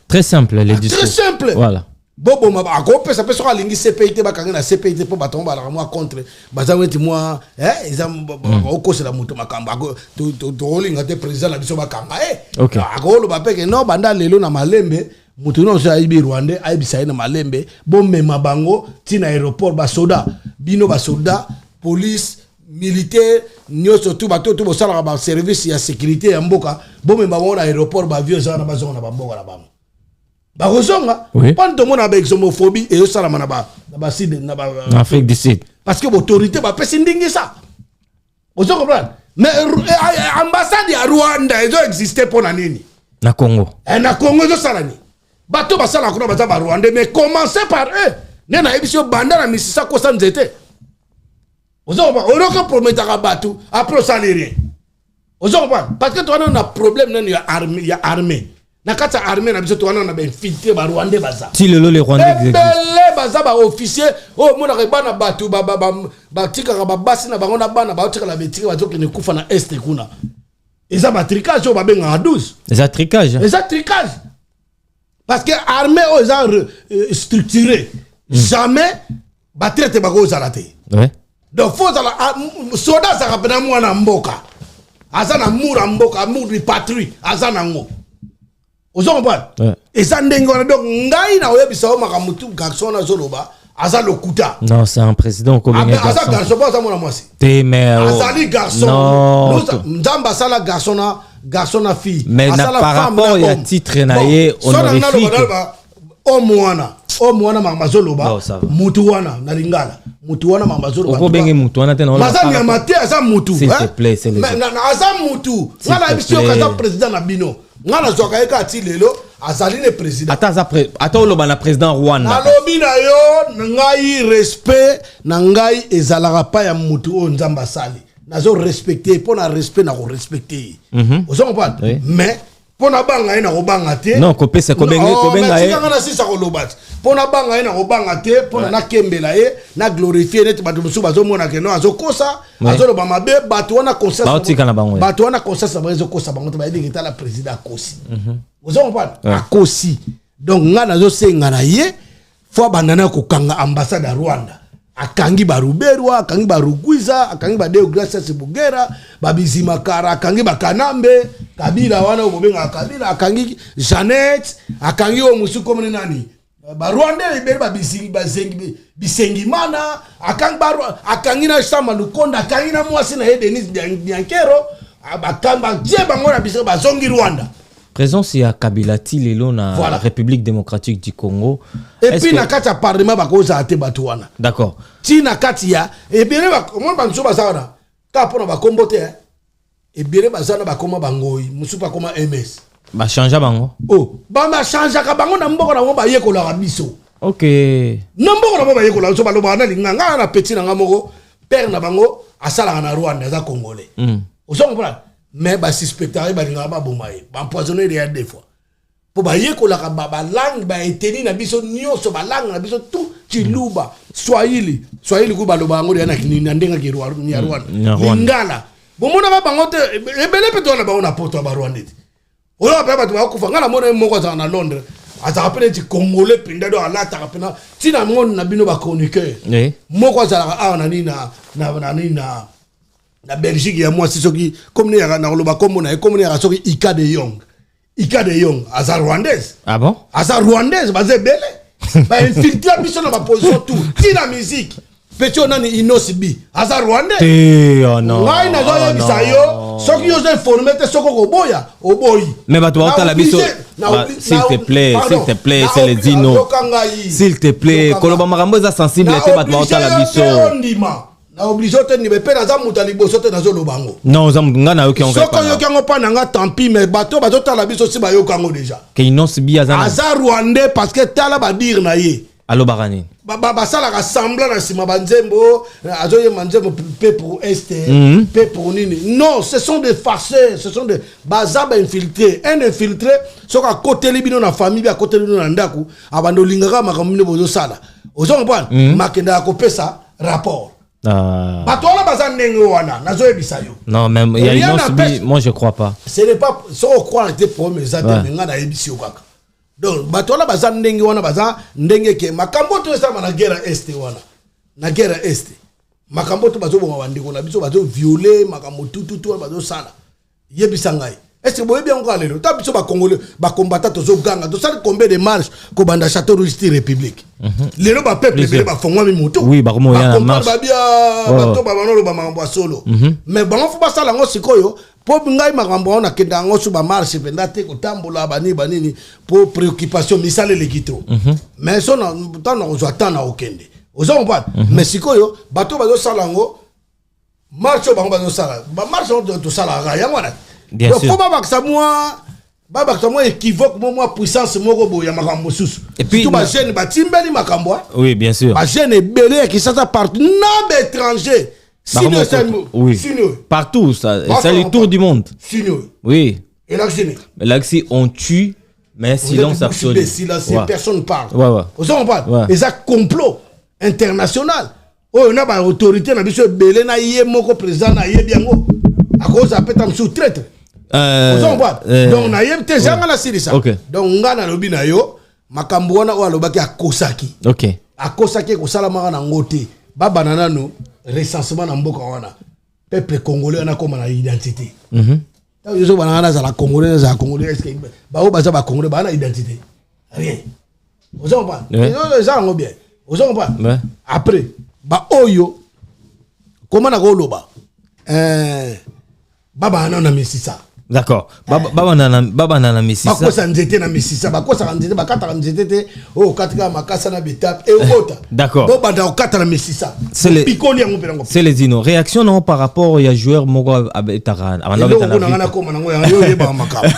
très simple, les discours. Très simple. Voilà. Bobo ma ako ça peut sera lingi CPIT ba kanga na CPIT pour baton ba la moi contre bazaweti moi ezam oko c'est la moto makamba to rolling ate président la biso ba kanga OK ako lo ba peke no banda lelo na malembe mutu no so aibi Rwanda aibi sai na malembe bombe mabango tina aéroport ba soda bino ba soda police militaire nyoso tout bato tout bosala ba service ya sécurité ya mboka bombe bango na aéroport ba vieux za na bazonga na bamboka na bango. Barozonga, pas de monde avec homophobie et ça la manaba, na Afrique du Sud. Parce que l'autorité va pas s'indigner ça. Vous comprenez? Mais ambassade à Rwanda, ils ont existé pour l'année. Na Congo. Et na Congo, ils ont salani. Bateau basa la Congo, basa Rwanda, mais commencez par eux. Nena émission banda la misisa ko sans été. Vous comprenez? On a promettre à bateau, après ça n'est rien. Vous comprenez? Parce que toi on a problème, il y a armée. Nakata armée na biso to wana na ba infiltrer ba Rwandais baza. Ti lelo les Rwandais existent. Belé baza ba officier oh mona re bana batu ba tika ba basi na bango na bana ba tika la betika ba zoke ne kufa na est kuna. Eza ba tricage o ba benga 12. Eza tricage. Eza tricage. Parce que armée o eza structuré. Jamais ba traite ba go zalate. Ouais. Donc faut za soda za kapena mwana mboka. Azana mura mboka, muri patrie, azana ngo. Vous comprenez? Et ça donc ngai na oyebisa o makamutu garçon na zoloba aza lokuta. Non, c'est un président ko benga garçon. Aza garçon pas ça mona mwasi. Te mais azali garçon. Non. Nzamba sala garçon na fille. Mais par rapport ya titre na ye honorifique. O mwana mamazoloba. Mutu wana na lingala. Mutu wana mamazoloba. Ko benga mutu wana te na. Mazani ya mate aza mutu. S'il te plaît, c'est les. Mais aza mutu. Ngala bisio kaza président na bino. Ngana zoka eka ti lelo azali le président. Attends loba na président Rwanda. Alobi na yo ngai respect na ngai ezalaka pa ya mutu o nzamba sali. Nazo respecter pour na respect na ko respecter. Vous comprenez? Mais pour na banga ina ko banga te. Non, ko pesa ko benga e. Ngana sisa ko lobat. Pour na banga ina ko banga te, pour na kembela e, na glorifier net batu musu bazo mona ke no azokosa, azoloba mabe batu wana conscience. Batu wana conscience ba ezokosa bango te ba ebi kita la président akosi. Vous comprenez? Akosi. Donc ngana zo senga na ye, fo bandana ko kanga ambassade à Rwanda. Akangi ba Ruberwa, akangi ba Rugwiza, akangi ba Deo Gracias Bugera, ba Bizimakara, akangi ba Kanambe, Kabila wana obenga Kabila, akangi Janet, akangi o musu komene nani. Ba Rwanda libere ba bisengi mana, akangi na Shama Lukonda, akangi na mwasi na Denis Biankero, abakamba je bango na biso ba zongi Rwanda. Présence ya Kabila ti lelo na République démocratique du Congo. Et puis na kati ya parlement ba ko za ate batu wana. D'accord. Ti na kati ya e bien ba mo ba nso ba sana. Ka pona ba kombote e bien ba sana ba koma bangoi, musu pa koma MS. Ba changer bango. Oh, ba changer ka bango na mboko na mo ba yekola ka biso. OK. Na mboko na mo ba yekola so ba lo ba na linga na petit na ngamoko père na bango asala na Rwanda za Congolais. Vous comprenez? Mais ba suspecter ba linga ba bomaye ba empoisonner des fois pour ba yekola ka ba langue ba eteni na biso nyoso ba langue na biso tout chiluba swahili ku ba lo bango ya na kinina ndenga ki Rwanda lingala bomona ba bango te ebele peto na ba ona poto ba Rwanda oyo ba ba ku fanga na mona moko za na Londres ata rappeler ti congolais pinda do ala ta rappeler ti na mon na bino ba chroniqueur moko za a na ni na Belgique ya moi c'est soki comme ne na loba comme na comme ne soki Ika de Yong aza rwandaise. Ah bon? Aza rwandaise bazé belé ba infiltrer biso na ba position tout ti na musique petit onani inosibi aza rwandais Oh non. ngai nazoyebisa yo soki ozo informe te soko koboya oboyi mais bato baotala biso s'il te plaît c'est les dino s'il te plaît koloba makambo eza sensible te bato baotala biso na oblige te ni be pe naza muta liboso te nazoloba ngo non za nga na yoki soko yoki yango pa nanga tant pis mais bato bazotala biso si bayoka ngo déjà ke inosibi aza rwandais parce que tala badire na ye alobaka nini basalaka semblant na nsima banzembo azoyemba nzembo pe pour este pe pour nini non ce sont des farceurs ce sont des baza bainfiltré un infiltré soki akoteli bino na famille bi akoteli bino na ndako abanda olingaka makambo bino bozosala ozomprendre makendaka kopesa rapport bato wana baza ndenge wana nazoyebisa yo non même il y a inosibi moi je crois pas ce n'est pas so okroire te problème eza te mais nga nayebisi yo kaka donc bato wana baza ndenge wana baza ndenge ke makambo to esama na guerre este wana na guerre este makambo to bazobonga bandeko na biso bazo violer makambo tututu wana bazosala yebisa ngai est-ce que boyebi yango lelo ta biso bakongole bakombata tozoganga tosali combien de marches ko banda château rouge république lelo ba peuple bele bafongwa mi moto oui bakomo ya na marche babia bato babanolo ba makambo solo mais bango fu basala ngo sikoyo po ngai makambo wana kenda ngo su ba marche penda te ko tambola banini po préoccupation misale le kito mais so na tana ko zwa na okende ozo mpa mais sikoyo bato bazosala ngo marche bango bazosala ba marche to sala ga yango na bien sûr. Faut pas moi équivoque moi puissance moko boya makambo susu. Et puis tout ba jeune ba timbeli makambo. Oui, bien sûr. Ba jeune belé qui ça partout non étranger. Sinon oui. Partout ça c'est le tour du monde. Sinon. Oui. Et là si on tue mais silence absolu. Silence personne parle. Ouais. On parle. Et ça complot international. Oh on a ba autorité na biso belé na yé moko président na yé biango. À cause à pétam sous-traître. Donc na yeb te janga la silisa. Donc ngana lobi na yo makambo wana o alobaki akosaki. OK. Akosaki ko sala maka na ngote. Ba banana no recensement na mboka wana. Peuple congolais na koma na identité. Ta yo banana za la congolais est-ce que ba o baza ba congolais ba na identité. Rien. Ozo pas. Yo za ngo bien. Ozo pas. Après ba oyo comment na ko loba. Baba na misisa. D'accord. Baba na misisa. Bakosa nzete na misisa, bakosa nzete, bakata nzete te, o katika makasa na betap et okota. D'accord. Bo banda okata na misisa. C'est les dino. Réaction non par rapport ya joueur moko abetaran. Abanda betana. Ko na koma nango ya yo yeba makaba.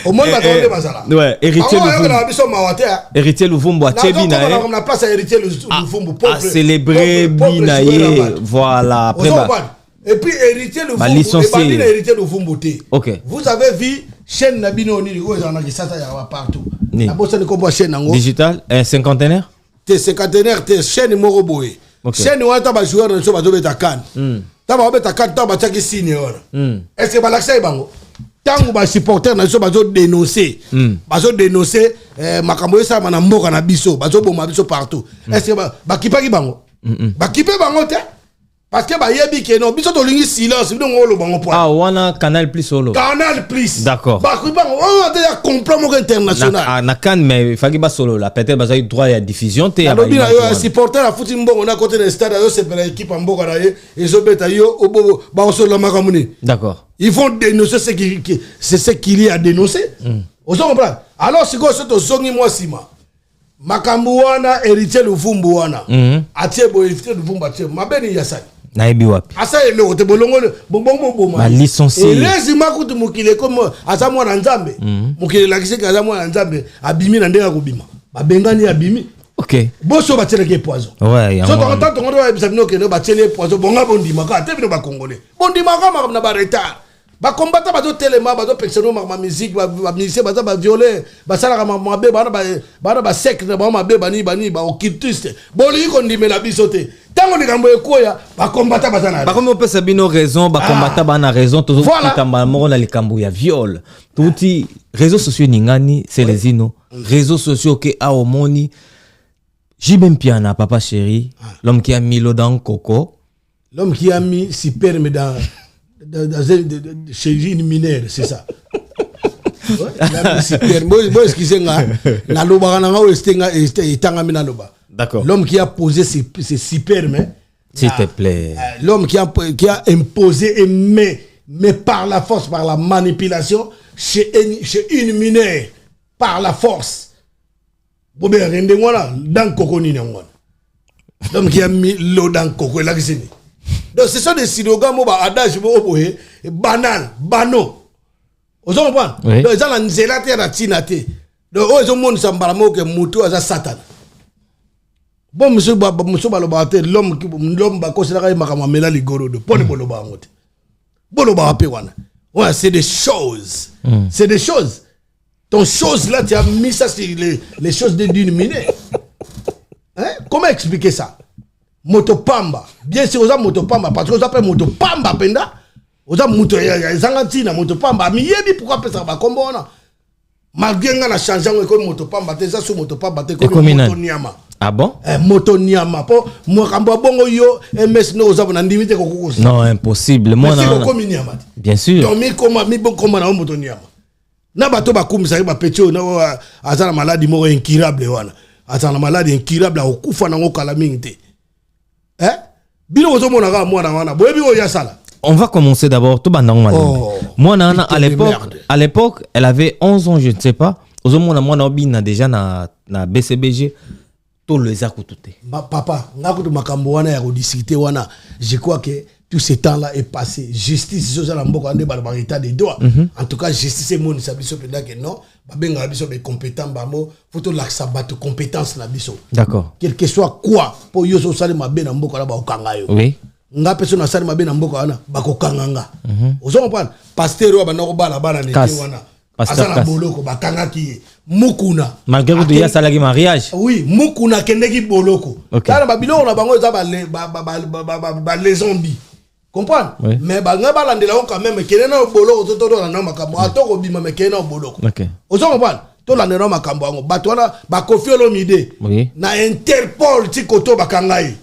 Au moins ba tonde bazala. Ouais, héritier Luvumbu achebi na e. Na place héritier Luvumbu pauvre. A célébrer binaye voilà. Et puis héritier le Vumbu, héritier le Vumbu. OK. Vous avez vu chaîne Nabino ni go za na kisasa ya partout. Na bossa ni kombo chaîne nango. Digital un cinquantenaire? Te cinquantenaire te chaîne moko boye. Chaîne wata ba joueur na so ba zobeta kan. Ta ba beta kan ta ba tsaki senior. Est-ce que ba l'accès bango? Tango ba supporter na so ba zo dénoncer. Ba zo dénoncer makambo esa na mboka na biso, ba zo boma biso partout. Est-ce que ba kipaki bango? Ba kipé bango te? Parce que bah yebi que non biso to lingi silence bino ngolo bango point. Ah wana Canal Plus solo. Canal Plus. D'accord. Bah kuba on a complot mo international. Na kan mais faki ba solo là peut-être ba droit à diffusion te. Alors bien yo supporter la foot mbongo na côté de stade yo c'est pour l'équipe mboka na ye et zo beta yo obobo ba solo makamuni. D'accord. Ils vont dénoncer ce qu'il y a à dénoncer. Vous comprenez? Alors si go soto zongi moi sima. Makambu wana héritier Luvumbu wana. Atie bo héritier Luvumbu atie mabeni yasani. Naibi wapi asa ele ote bolongo bonbongo boma ba licencié lazima kutu mukile comme asa mwana nzambe mukile lakise kaza mwana nzambe abimi na ndenga kubima babengani abimi OK boso bateleke poison ouais so tant on doit bisabino ke no batele poison bonga bondima ka te bino ba congolais bondima ka na ba retard ba combattre ba do telema ba do personne ma musique ba musicien ba ba violer ba sala ma mabe ba secte ba mabe bani ba occultiste boli ko ndimela bisote tango likambo ekoya ba combattre ba sana ba comme on peut sabino raison ba combattre ba na raison tout kitamba moko na likambo ya viol touti réseaux sociaux ningani c'est les ino réseaux sociaux que a omoni Jibem Piana papa chéri l'homme qui a mis l'eau dans coco l'homme qui a mis si permet dans chez une minère, c'est ça. D'accord. L'homme qui a posé ses spermes S'il te plaît. L'homme qui a imposé et mais par la force, par la manipulation, chez une mineure, par la force. Bon, ben, rendez-moi là, dans Coco Nina. L'homme qui a mis l'eau dans Coco, là, c'est donc, ce sont des slogans, adage, banal, banaux. Vous comprenez? Oui. Donc, ils ont la nzélate et la tinate. Donc, ils ont mon sambaramo que moutou à Satan. Bon, monsieur Balobate, l'homme va considérer Makamamela Ligoro de Pone Boloba. Boloba Apewana. Ouais, c'est des choses. C'est des choses. Ton chose là, tu as mis ça sur les choses d'une minée. Hein? Comment expliquer ça? Motopamba. Bien sûr, vous avez Motopamba parce que vous appelez Motopamba Penda. Vous avez Motoyantina, Motopamba. Mais pourquoi peut-ça va comme on a? Malgré qu'on a changé, on a Motopamba, tu sais, sur Motopamba, tu es comme Motoniama. Ah bon? Motoniama. Pour moi, quand on yo, MS, nous avons un limite. Non, impossible. Moi, bien sûr. Donc, comment on Motoniama? Na bato ba kumisa ba petio na azana maladie moko incurable wana. Azana maladie incurable okufa na ngokala mingte. Bino ozomona ka mwana wana. Boyebi o yasala. On va commencer d'abord tout bandang moi nana à l'époque elle avait 11 ans je ne sais pas. Ozomona mwana obina déjà na BCBG tout le zakutute. Papa, ngakutu makambo wana ya discuter wana. Je crois que tout ce temps-là est passé. Justice, c'est ça, l'état des droits. En tout cas, justice, c'est mon sabiso que non. Babenga biso be compétent bamo, faut to laksa bato compétence na biso. D'accord. Quel que soit quoi, pour yo so sali mabe na mboka la ba okanga yo. Oui. Nga personne na sali mabe na mboka wana ba ko kanganga. Ozo comprendre? Pasteur wa banako bala bala ne wana. Asana boloko ba kanga ki mukuna. Malgré que ya salagi mariage. Oui, mukuna kendeki boloko. Kana ba biloko na bango za ba les zombies. Comprendre? Oui. Mais banga balandela quand même kenena boloko toto na makambo atoko bima me kenena boloko. OK. Ozo comprendre? To la nena makambo ngo bato wana ba Koffi Olomide. Oui. Na Interpol ti koto bakangai.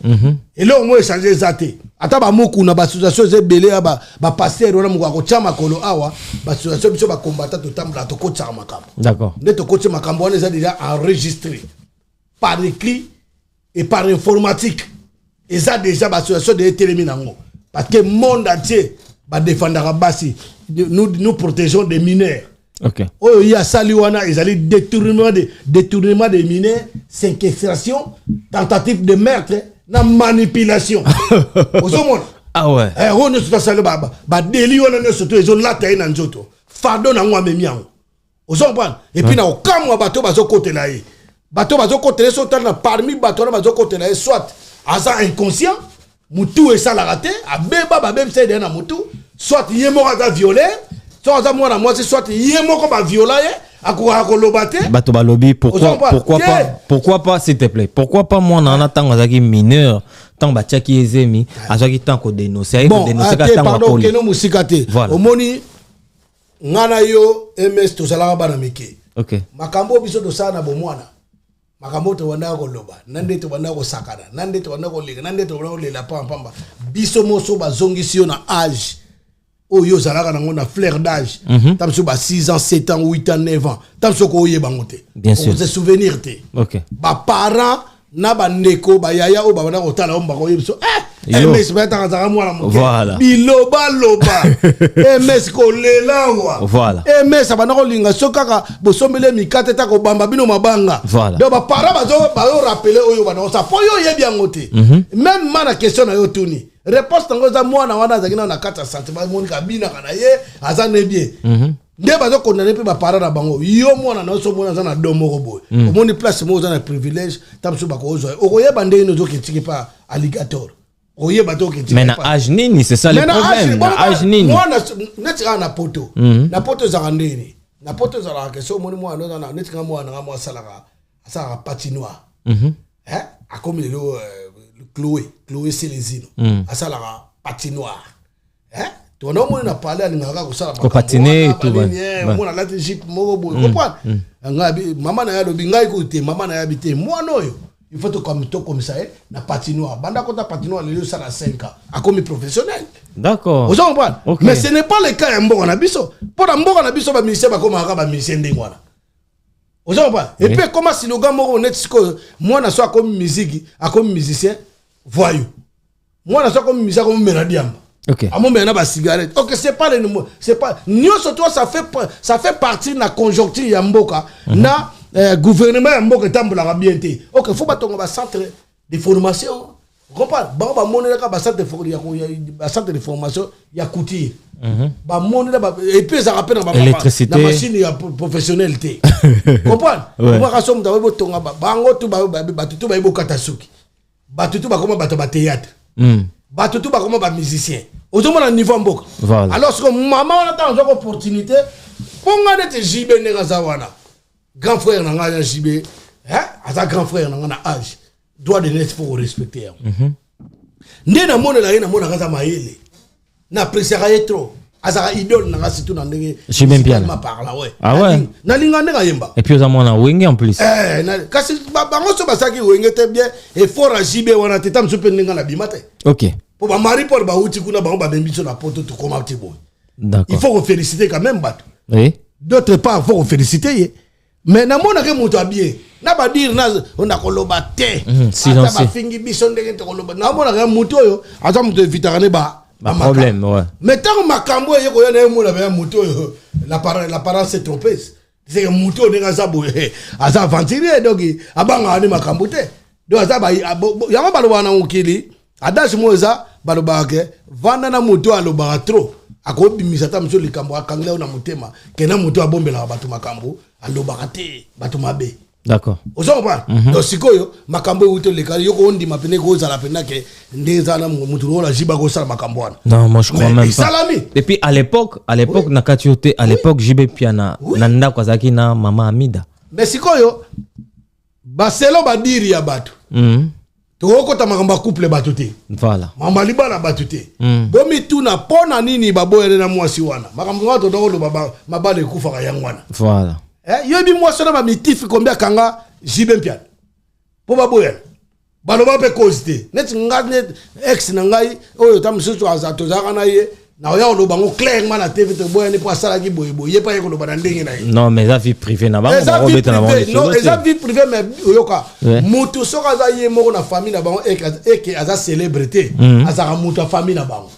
Et là au moins changer zate. Ata ba moku na ba association ze belé ba pasteur wana mko ko chama kolo awa ba association biso ba combattant to tambla to ko chama makambo. D'accord. Ne to ko chama makambo wana déjà enregistré par écrit et par informatique. Et ça déjà ba association de téléminango. Parce que le monde entier va défendre Bassi. Nous protégeons des mineurs. OK. Oh, il y a Saliwana, ils allaient détournement des mineurs, séquestration, tentative de meurtre, la manipulation. Ah ouais. On est sur ça, bah délit on est surtout ils ont la taille dans joto. Fardo na ngwa memian. Vous comprenez? Et puis na okamwa bateau bazo côté là. Bateau bazo côté là sont parmi bateau bazo côté là soit asa inconscient. Moutou et ça la raté, a beba babem c'est derrière moutou, soit yemo a violé, soit à moi soit yemo comme a violé, à quoi lobate. Bato balobi pourquoi pas s'il te plaît. Pourquoi pas moi nana tant azaki mineur, tant batia qui ezemi, azaki tant ko dénoncer, bon, dénoncer ka tant pardon, que nous musikate. Voilà. Omoni ngana yo MS to sala bana meke. OK. Makambo biso to sana bomwana. Makambo to wana ko loba nande to wana ko sakana nande to wana ko lega nande to wana ko lela pamba biso moso bazongisi yo na âge oyo zalaka nango na fleur d'âge tamso ba 6 ans 7 ans 8 ans 9 ans tamso ko yeba ngote bien sûr se souvenir te OK ba parents na ba ndeko ba yaya o ba wana ko tala omba ko yebiso MS beta za mwana moke biloba loba MS ko lelawa voilà MS abana ko linga sokaka bosombele mikate ta ko bamba bino mabanga voilà donc ba para bazo rappeler oyo bana sa po yo yebi angote même mana question na yo tuni réponse tango za mwana wana zakina na kata sentiment moni kabina kana ye azane bien nde bazo condamner pe ba para na bango yo mwana na so mwana za na domo ko boy omoni place mo za na privilège tamso ba ko ozo okoyeba nde ino zo kitiki pa alligator. Mais na âge nini, c'est ça le problème. Na âge nini. Moi na na poto. Na poto za ndeni. Na poto za la question moni moi na netika moi na moi salaka. Ça patinoire. A comme le Chloé Célésino. A ça la patinoire. Tu on moni na parler ngaka ko sala. Ko patiner tout ba. Moi na la Égypte mo bo. Comprendre? Ngabi maman na ya lobi ngai ko te maman na ya bité moi noyo. Il faut comme ça, na patinoire. Banda kota patinoire, le ça na 5 ans. A comme professionnel. D'accord. Vous comprenez? Okay. Mais ce n'est pas le cas à Mboka na biso. Pour Mboka na biso, ba ministère ba comme aka ba ministère ndengwana. Vous comprenez? Et puis comment si le gars moko net moi na soit comme musique, a comme musicien voyou. moi na ça comme misa comme menadiamba. OK. À mon mena ba cigarette. OK, c'est pas nyoso toi ça fait partie de la conjoncture ya mboka na gouvernement ya mboka tambola bien té. OK, faut ba tonga ba centre de formation. Comprends? Ba monela ka ba centre de formation ya couture. Ba monela ba et puis ça rappelle électricité, la machine ya professionnelle té. Comprends? Moi ka somme ba tonga ba ngo tu ba tutu ba katasuki. Ba tutu ba comment ba théâtre. Ba tutu ba comment ba musicien. Aujourd'hui, on a un niveau mboka. Voilà. Alors, que maman, on a une opportunité. Pour on a des JB, grand frère, on a un JB. Hein? Grand frère, on a un âge. Droit de naître, il faut respecter. N'est na mona na mona kaza maele. Na apprécierait trop. Azara idole na surtout na ndenge. JB bien. Ouais. Ah ouais. Na linga ndenge yemba. Et puis on a wenge en plus. Kasi bango so basaki wenge te bien et fort à JB wana teta msupe ndenge na bimate. OK. Pour ma mari pour ba uti kuna ba bembi sur la porte tout comment tu boy. D'accord. Il faut féliciter quand même bat. Oui. D'autre part, il faut féliciter. Mais na mona ke muto bien. Na ba dire na on a koloba te. Silence. Ba fingi biso ndenge to koloba. Na mona ke muto yo, ata muto vitarane ba. Pas problème, ouais. Mais tant makambo yeko yo na mona ba muto yo, la parole se tromper. C'est que muto ndenge za boye. Aza aventurier donc abanga ani makambo te. Donc aza ba yama ba lo wana ukili. Adash moza balobake vanda na muto alobaka trop akobimisa ta mso likambo akangela na mutema kena muto abombela bato makambo alobaka te bato mabe. D'accord. Ozomba donc sikoyo makambo uto lekali yoko ondima pene ko za la pena ke ndeza na mutu rola jiba ko sala makambo wana. Non, moi je crois même pas. Salami. Et puis à l'époque na katiote à l'époque JB Piana nanda kwazaki na mama Amida. Mais sikoyo baselo badiri ya bato. Toko ta makamba couple batuté. Voilà. Mama libana batuté. Bomi tuna pona nini baboyele na mwasi wana. Makambo ngato doko lo baba mabale kufa yangwana. Voilà. Yobi mwasi na ba mitif combien kanga JB Piana. Po baboyele. Baloba pe cause net ngat ex na ngai oyo tamsusu azato zaka na ye. Na oya lo bango clairement na TV te boyene po sala ki boyebo. Ye pa ye ko lo bana ndenge na ye. Non, mais la vie privée na bango ba robeta na bango. Non, eza vie privée mais yoka. Mutu soka za ye moko na famille na bango eke aza célébrité. Azaka mutu a famille na bango.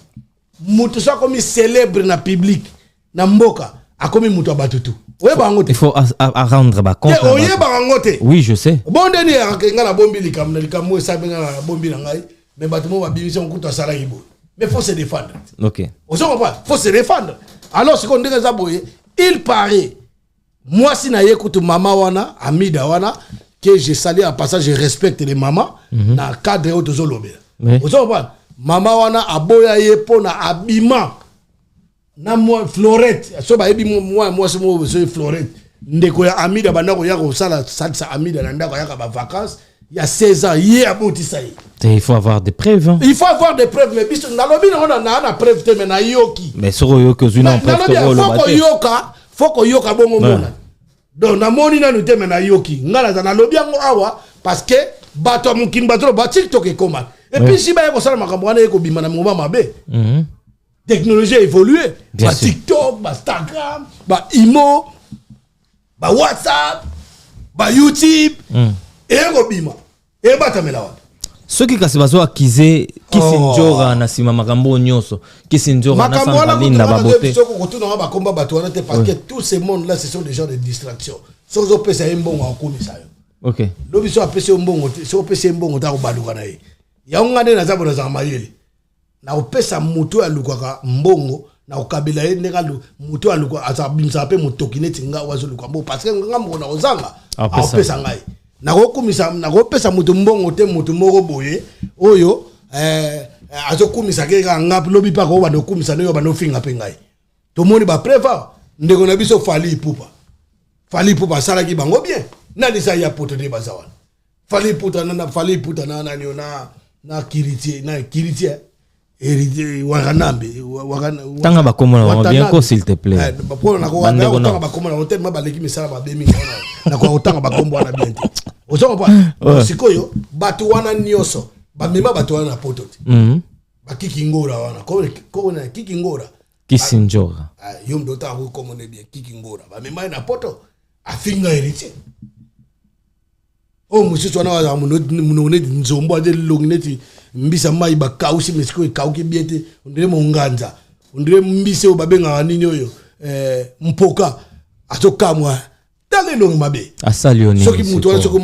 Mutu soka komi célèbre na public na mboka akomi mutu abatutu. Oye bango te. Il faut à rendre ba compte. Oye bango te. Oui, je sais. Bon deni nga na bombi likamwe sabenga na bombi na ngai mais batumo ba bimisa nkuta sala yibo. Mais il faut se défendre. OK. Il faut se défendre. Alors, ce qu'on dit, il paraît, moi, si je écoute maman wana, Amida wana, que je salue à passage, je respecte les mamans, dans le cadre de Zolobé. Vous savez, maman wana, aboya ye pona abima, na moi, Florette, so ba ebi moi, c'est Florette. Ndeko ya Amida, bandako ya ko sala Amida, ndako ya ka ba vacances. Il y a 16 ans, il faut avoir des preuves. Hein. Il faut avoir des preuves. Mais on a des preuves, mais na yoki. Mais sur yoki, il faut que yoka bongo mona. Donc na moni na nute mais na yoki. Ngala za na lobi yango awa parce que bato mukin bato ba TikTok e koma. Et puis si ba ko sala makambo wana ko bima na ngoma mabe. Technologie a évolué. Ba TikTok, ba Instagram, ba Imo, ba WhatsApp, ba YouTube. Et Robima. Et Batamela. Ceux qui kasi bazo akize kisinjora na sima makambo nyoso kisinjora na sangalinda babote. Ceux qui retournent ba combat batoana te parce que tous ces mondes là ce sont des gens de distraction. Sans opesa mbongo akumi ça. OK. Lobi so apesa mbongo te, so opesa mbongo ta ko baluka na ye. Ya ngane na zabo na za mayele. Na opesa mutu alukaka mbongo na okabila ye ndeka mutu aluka azabimsa pe mutokineti nga wazo luka mbo parce que ngambo na ozanga. Opesa ngai. Nakopesa mutu mbongo te mutu moko boye oyo azokumisa ke ngap lobi pa ko bano kumisa no bano finga pe ngai to moni ba preva ndeko na biso Fally Ipupa sala ki bango bien na lisa ya poto de bazawan Fally Ipupa na kiriti hérité wakanambe tanga bakomona bien ko s'il te plaît pour na ko tanga bakomona hotel ma baleki misala ba bemi na ko tanga bakombo na bien te ozo pa sikoyo batu wana nyoso ba mema batu wana na poto te ba kikingora wana ko na kikingora kisinjora yom dota ko komone bien kikingora ba mema na poto afinga hérité o mususu wana wa munone nzombo de longineti mbisa mai ba kausi mesiko e kauki biete ondire monganza ondire mbise o babenga nini oyo mpoka atokamwa dalelo mabe asalioni soki mutu wala soki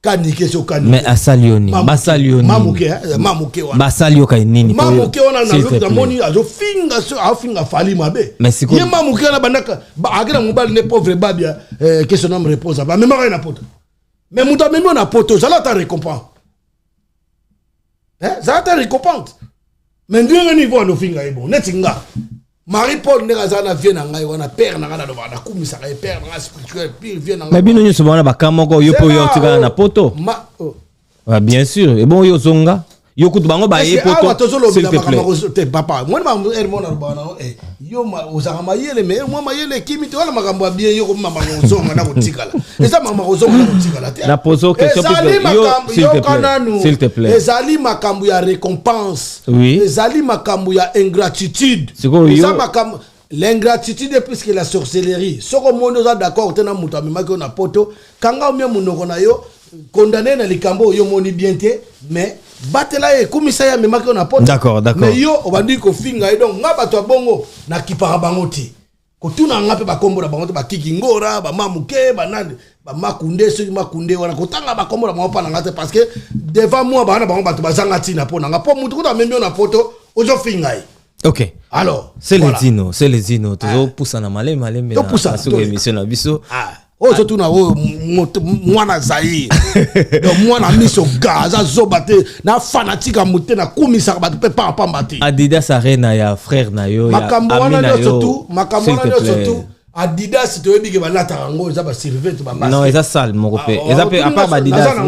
kanike so kanike mais asalioni basalioni mamuke wana basalio kai nini mamuke wana na lokuta moni azo finga so afinga fali mabe ye mamuke wana bandaka akira mobali ne pauvre babia que son homme repose ba même na poto mais mutu même na poto ça la ta récompense ça ta récompense mais ndiye niveau no finga ebo netinga Marie-Paul ne razana vient na ngai wana père na ngana na kumisa ka père na spirituel pire vient na mais bino nyoso bana bakamoko yo po yo tika na poto bien sûr et bon yo zonga yo kutu bango ba ye poto s'il te plaît papa moi ma hermona bana yo ma ozanga mayele mais moi mayele kimite wala makambo bien yo ko mama zonga na kotikala eza mama zonga na kotikala te na poso question s'il te plaît ezali makambo ya récompense oui ezali makambo ya ingratitude eza makambo l'ingratitude puisque la sorcellerie soko mondo za d'accord tena mutu amemaki na poto kanga omia munoko na yo condamné na likambo yo moni bien te mais batela e komisa ya memaki na poto d'accord mais yo obandi ko finga et donc nga bato bongo na kipara bango ti ko tuna nga pe bakombo na bango te bakiki ngora ba mamuke banande ba makunde so makunde wana ko tanga bakombo na bango pa na ngate parce que devant moi bana bango bato bazanga ti na pona nga po mutu ko ta memio na poto ozo finga e ok alors c'est les dino tozo poussa na malé na sur émission na biso oh surtout na mwana Zaïre donc mwana miso gaza zobate na fanatique a muté na kumisa bato pe pa mbati Adidas Arena ya frère na yo ya amina yo surtout Adidas to yebi ke balata ngo za ba servir to ba masque non eza sale moko pe eza pe à part Adidas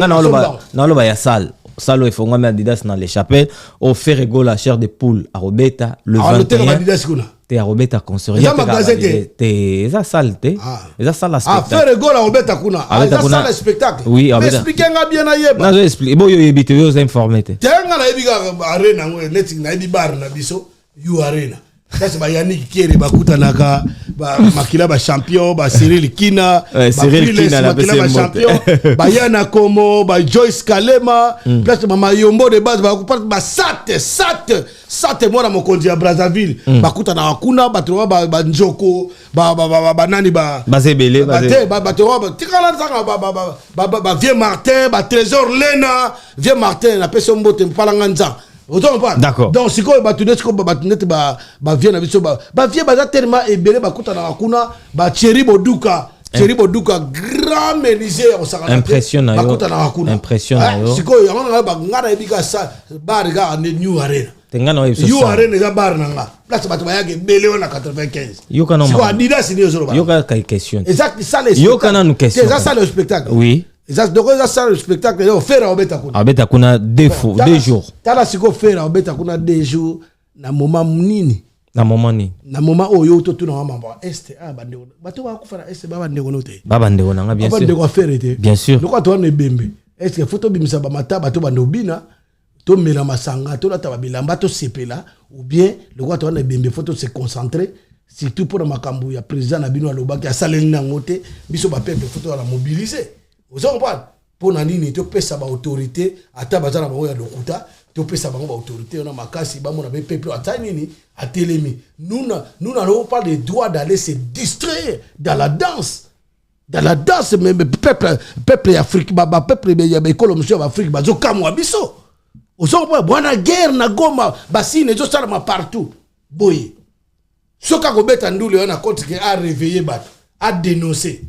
na loba ya sale Salo ifonga mais Adidas dans les chapelles au fait rigoler la chair de poule à Robeta le 21 te à Robeta consoeur te eza salte eza sala spectacle faire rigoler à Robeta kuna eza sala spectacle oui expliquer nga bien na yeba na explique bo yo yebite yo informer te tenga na yebi ka arena ngo netting na yebi bar na biso you arena c'est ba Yannick Kere bakuta naka ba makila ba champion ba Cyril Kina la ba champion ba Yana Komo ba Joyce Kalema place mama Yombo de base ba sate mwana mokonzi ya Brazzaville bakuta na kuna batro ba Njoko ba nani ba Zebele ba tikala sanga ba Vieux Martin ba Trésor Lena Vieux Martin na peso mbote mpalanga nza. D'accord. Donc si quoi batunet ko batunet ba vient na biso ba vient ba tellement ebele ba kuta na kuna ba Thierry Boduka grand menuisier au Sarana impressionnant si quoi on ba ngana ebika sa bar ga ne New Arena tengana yo New Arena za bar nanga place bato ba yake bele na 95 yo kana si quoi Adidas ni yo yo ka question exact ça les yo kana nous question c'est ça le spectacle oui. Donc ça le spectacle yo faire obeta kuna obeta kuna 2 jours tala siko faire obeta kuna 2 jours na moment nini na moment oyo to tuna mamba este bande bato ba ku fara este baba ndeko note baba ndeko nanga bien sûr baba ndeko faire te bien sûr lokwa to na bembe est-ce que photo bimisa ba mata bato bande obina to mela masanga to lata ba bilamba to sepela ou bien lokwa to na bembe photo se concentrer surtout pour makambu ya président na bino alobaki asaleli na ngote biso ba peuple photo la mobiliser. Vous comprenez? Pour nani to pesa ba autorité ata bazana ba ya lokuta to pesa ba autorité on a makasi ba mona be peuple ata nini atelemi nous n'avons pas le droit d'aller se distraire dans la danse mais peuple africain ba peuple ya ba écologie ba Afrique ba zo kamwa biso vous comprenez? Bwana guerre na Goma basine zo sala ma partout boye soka ko beta ndule wana compte que a réveiller bat a dénoncer.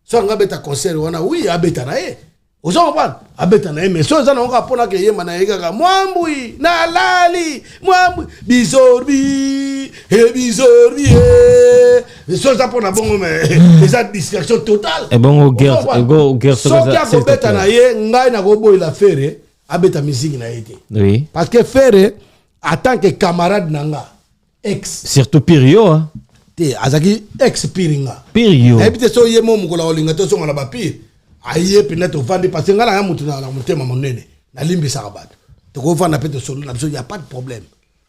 So nga beta concert wana oui abeta na e ozo pa abeta na e mais so zana nga pona ke yema na yega ka mwambui na lali mwambui bizorbi so za pona bongo mais eza distraction totale et bongo guerre so ka beta na ye ngai na go boy la faire abeta musique na été oui parce que faire en tant que camarade nanga ex surtout Pirio te azaki ex-piringa Pirio ebite so ye mo mukola olinga to so ngala ba pire aye pina to vandi parce que ngala ya mutu na mutema monene na limbi sakabato to ko vanda pe to solo na biso y a pas de problème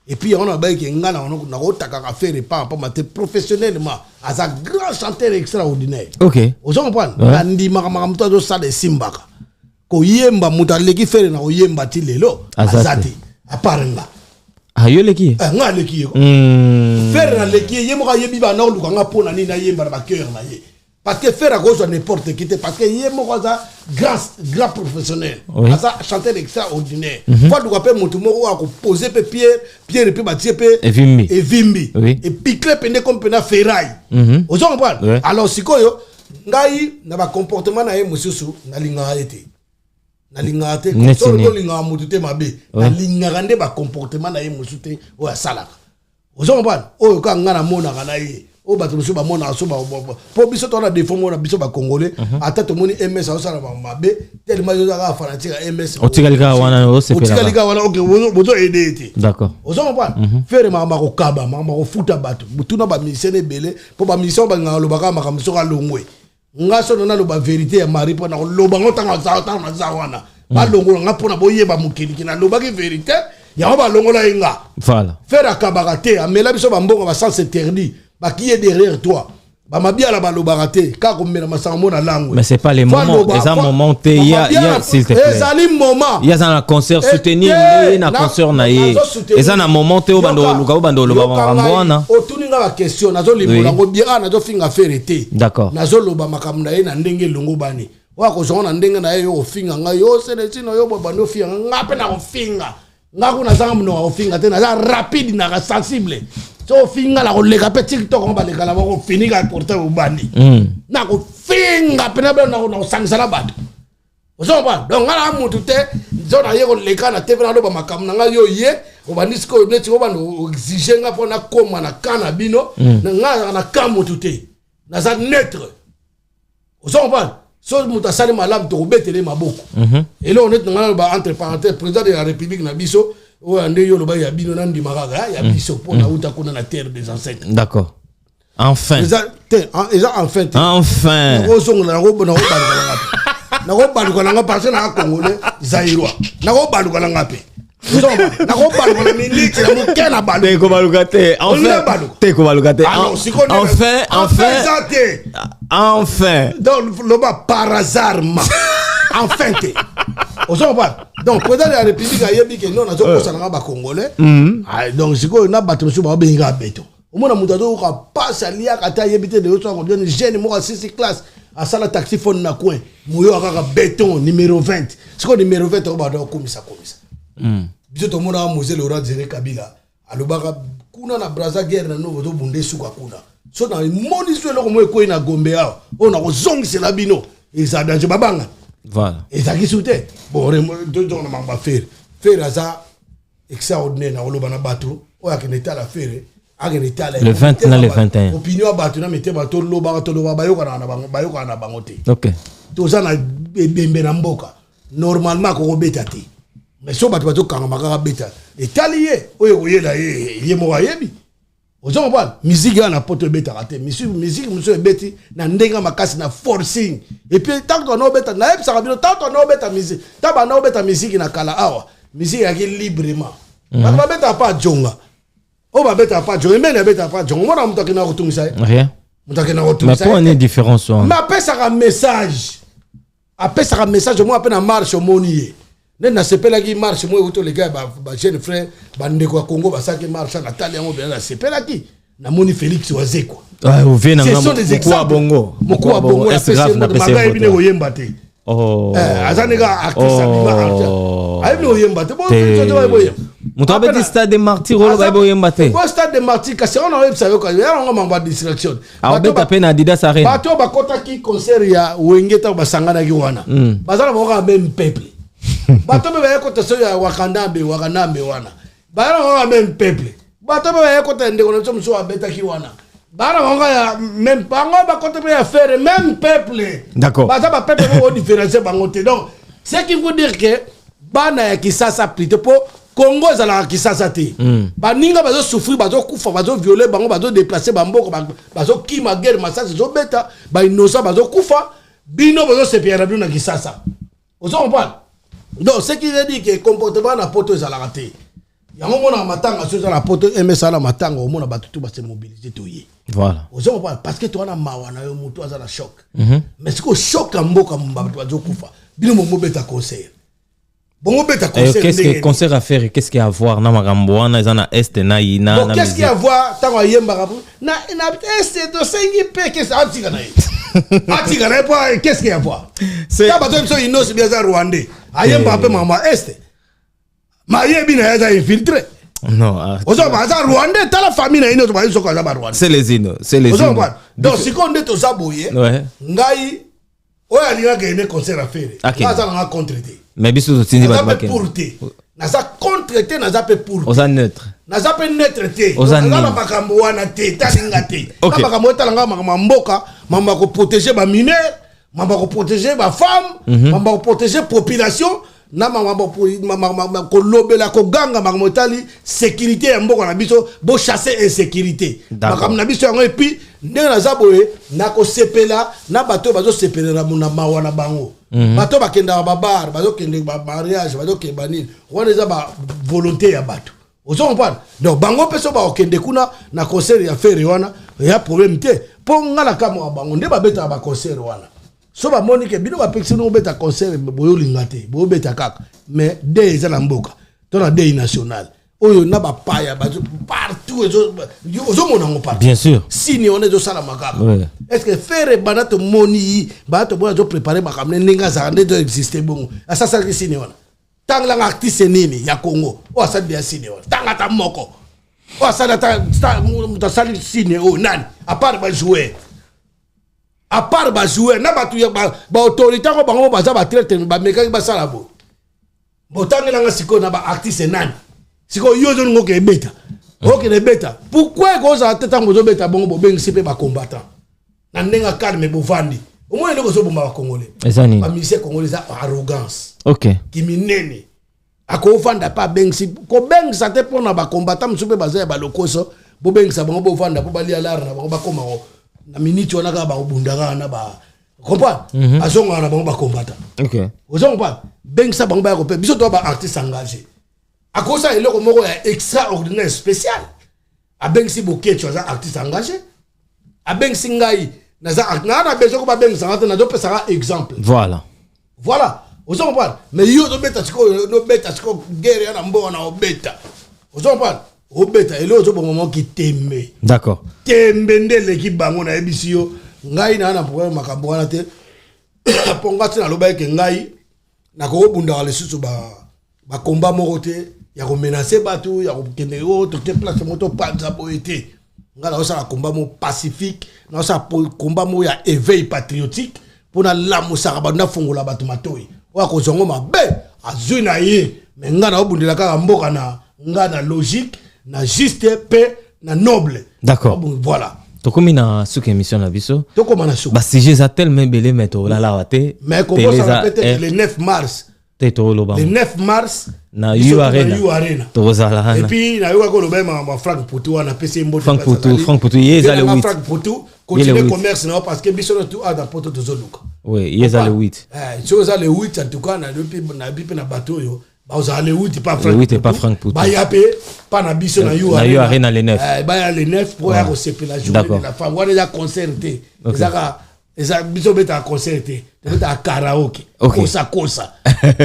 et puis on a ba ke ngala on na ko taka ka faire pas mate professionnellement as un grand chanteur extraordinaire OK ozo comprendre andi maka mutu zo sale simbaka ko yemba mutu aleki faire na ko yemba ti lelo azati à part nga ah yo leki nga leki faire na leki ye mo ka yebi ba na luka nga pona ni na yemba na ba cœur na ye parce que faire à cause de n'importe qui parce que ye mo ka grand professionnel ça chanter extraordinaire fois du rappel mutu mo ko poser pe pierre pe batie pe et vimbi et piquer pende comme pena ferraille aux gens comprendre alors sikoyo ngai na ba comportement na ye mususu na linga ete na linga te ko to linga mutu te mabe na linga nde ba comportement na ye mususu te o ya salaka aux gens comprendre o ka ngana mona kana ye o ba to ba mona so ba po biso to na défaut mona biso ba congolais ata to moni MS o sala ba mabe tellement yo za fanatique MS o tikalika wana o sepela o tikalika wana OK bozo aider te d'accord aux gens comprendre faire ma ko kaba ma ko futa bato tuna ba mission ebele po ba mission ba ngalo ba ka makamso ka longwe ngaso na lo ba vérité ya mari pona lo ba ngota na za wana ba longola nga pona boyeba mukiliki na lo ba ki vérité ya ba longola inga voilà faire akabarate amela biso ba mbongo ba sens interdit ba qui est derrière toi ba mabia la ba lo barate ka ko mena masango na langue mais c'est pas les moments les moments te il y a s'il te plaît ezali moment il y a un concert soutenir na concert na ye eza na moment te o bando lo ba mbona o tuninga ba question nazo limbola ngo bien nazo finga faire te d'accord nazo lo ba makamna na ye na ndenge longo bani wa ko zona ndenge na ye yo finga nga yo sele sino yo bando finga ngape na ko finga ngaku na zanga mno ko finga te na za rapide na sensible so finga la ko leka pe TikTok on ba leka la ko finika porter au bandi na ko finga pe na ko sangsala bato ozo ba donc ngala mutu te zona ye ko leka na TV na lo ba makamna nga yo ye o bandi sko neti ko bando exiger nga pona koma na kana bino na nga na kamutu te na za neutre ozo ba so muta sali malam to betele maboko et là on est dans entre parenthèses président de la République na biso o ande yo lo ba ya bino na ndimaka ya biso pona uta kuna na terre des ancêtres d'accord enfin enfin o songo na go bona go ba na go ba nga parce na congolais zairwa na go ba lu nga pe na go ba lu na miniki na mukena ba te ko baluka te enfin donc le bas par hasard enfin te donc président de la République a yebi que non na zo kosa na ba congolais donc siko na bato so ba benga beto o mona mutazo ka passa lia kata yebite de autres ko jeune mo 6 classe à sala taxi phone na coin moyo akaka béton numéro 20 siko numéro 20 o ba do komisa biso to mona Mosé Laurent Zere Kabila alobaka kuna na Brazza guerre na no to bunde suka kuna so na moni so eloko mo ko ina Gombe awa o na ko zongisela bino eza danger babanga voilà eza kisute bon do na mamba faire aza extraordinaire na oloba na bato o akeneta la faire akeneta la le 20 na le 21 opinion bato na mete bato loba bayoka na bango te OK to za na bembe na mboka normalement ko beta te mais so bato kanga makaka beta etaliye oyo koyela ye mo ayebi ozo mbana musique na poto beta raté musique muso ebeti na ndenga makasi na forcing et puis tant que no beta na epsa kabino tant que no beta musique taba no beta musique na kala awa musique yaki librement ba beta pa jonga o ba beta pa jonga mais na beta pa jonga mona mutaki na kutungisa rien mutaki na kutungisa mais pour une différence ma pesa ka message apesa ka message mo apena marche monier ne na sepela ki marche mo uto les gars ba jeune frère ba ndeko Congo ba saki marche na tali yango bien na sepela ki na moni Félix Wazekwa o vient na moko bongo Instagram na pesa ebine oyemba te azanega artiste bima ayebine oyemba te bon to boye muto ba stade de martyr lo ba oyemba te ko stade de martyr kasi on a websa yo ka ya ngo mamba distraction a beta pe na Adidas Arena bato ba kota ki concert ya wengeta ba sangana ki wana bazala mo ka même peuple bato be ba kota so ya wakanambe wana bara ngo même peuple bato be ba kota ndeko no so abeta ki wana bara ngo ya même bango ba kota be ya faire même peuple d'accord baza ba peuple mo différencier bango te donc c'est qui veut dire que bana ya kisasa plutôt po Congo zala kisasa te baninga bazo souffrir bazo kufa bazo violer bango bazo déplacer bamboko bazo kima guerre massage zo beta ba innocent bazo kufa bino bazo se pierre bino na kisasa ozo comprendre donc ce qui veut dire que comportement na poto zala raté yango mona matanga so zala poto MSA na matanga o mona batutu ba se mobiliser to ye voilà ozo comprendre parce que to na mawana yo mutu azala choc mais c'est que choc mboka mbaba bazo kufa bino mo beta concert Bongo beta concert. Qu'est-ce que concert à faire? Qu'est-ce qu'il y a à voir? Na magamboana, na est na ina. Bon, qu'est-ce qu'il y a à voir? Tango yemba rabu. Na est de sengi pe qu'est-ce antika na. Antika na pas qu'est-ce qu'il y a à voir? C'est pas toi qui nous bien ça rwandais. Ayemba pe mama est. Ma yebi na ya infiltré. Non. Ozo ba za rwandais ta la famille na ino to ba iso ka za ba rwandais. C'est les ino, c'est les ino. Donc si qu'on est to za boye. Ouais. Ngai oya linga gagner concert à faire. Là ça na contreté. Mais biso to tindi ba baké. Naza contreté naza pe pour. Oza neutre. Naza pe neutre té. Oza na makambo wana té talinga té. Na makambo talanga makambo mboka, mamba ko protéger ba mineur, mamba ko protéger ba femme, mamba ko protéger population. Na mama ko lobela ko ganga makambo tali sécurité ya mboka na biso bo chasser insécurité. Makambo na biso yango et puis ndenge naza boye na ko sepela na bato bazo sepelera muna mawana bango. Bato bakenda ba bar, bazo kende ba mariage, bazo ke banini. Wana za ba volonté ya bato. Ozo comprendre. Donc bango peso ba okende kuna na concert ya faire wana ya problème te. Po ngala kama bango nde ba beta ba concert wana. So ba monique bino ba pexino no beta concert boyo lingate, boyo beta kaka. Mais dé za na mboka. To na dé national. Oyo na ba paya ba partout ozo mona ngo partout. Bien sûr. Si ni on est do sala makaba. Est-ce que faire banato moni banato boya zo préparer makamne ninga za nde do exister bon. Asa ça que si ni wana. Tang la artiste nini ya Congo. O asa dia si ni wana. Tanga ta moko. O asa ta sali si ni o nani. À part ba jouer. À part ba jouer na batu ya ba autorité ko bango ba za ba traiter ba meka ba sala bo. Botangela nga siko na ba artiste nani. Siko yozo ngoke ebeta. Ok ne beta. Pourquoi ko za teta ngozo beta bongo bo bengi pe ba combattant. Na ndenga calme bo vandi. Au moins ndeko so bomba ba congolais. Ezani. Ba musicien congolais a arrogance. OK. Kiminene. Ako vanda pa bengi ko bengi sa te pona ba combattant msupe ba za ba lokoso bo bengi sa bongo bo vanda po ba lia lar na ba koma na minute wana ka ba bundanga na ba comprendre azonga na bango ba combattant. OK. Ozonga pas bengi sa bango ba ko pe biso to ba artiste engagé. À cause ça, il est extraordinaire, spécial. A ben si bouquet, tu as un artiste engagé. A ben si ngai, na besoin que ben ça na dope ça exemple. Voilà. Voilà. Vous comprenez? Mais yo do beta no beta guerre na mbo na obeta. Vous comprenez? Obeta et l'autre bon moment qui t'aime. D'accord. Tembe nde l'équipe bango na ebisio. Ngai na problème makambo na te. Ponga tina loba ke ngai na ko bunda le susu ba combat moroté. Il y a menacé bateau, il y a kende o to te place moto panza boete. Ngala osa combat mo pacifique, na osa combat mo ya éveil patriotique pour na lamu saraba na fungola bato matoi. Wa ko zongo mabe azuna ye, mais ngana obundela ka mboka na ngana logique, na juste paix, na noble. D'accord. Voilà. Tokomi na suka émission na biso. Tokoma na suka. Ba sujet za tellement belé meto la la wate. Mais comment ça peut-être le 9 mars. Le 9 mars na U Arena. Et puis na yo ko loba ma Frank Poutou na PC mbote. Frank Poutou yeza le 8. Frank Poutou continue commerce na parce que biso tout a dans poto to zoluka. Oui, yeza le 8. Chose le 8 en tout cas na depuis na bipe na bateau yo. Ba oza le 8 pas Frank. Le 8 pas Frank Poutou. Ba yapé pas na biso na U Arena. Na U Arena le 9. Ba ya le 9 pour ya ko sepe la journée de la femme. On déjà concerté. Eza biso beta concerté. Beta karaoke. Kosa kosa.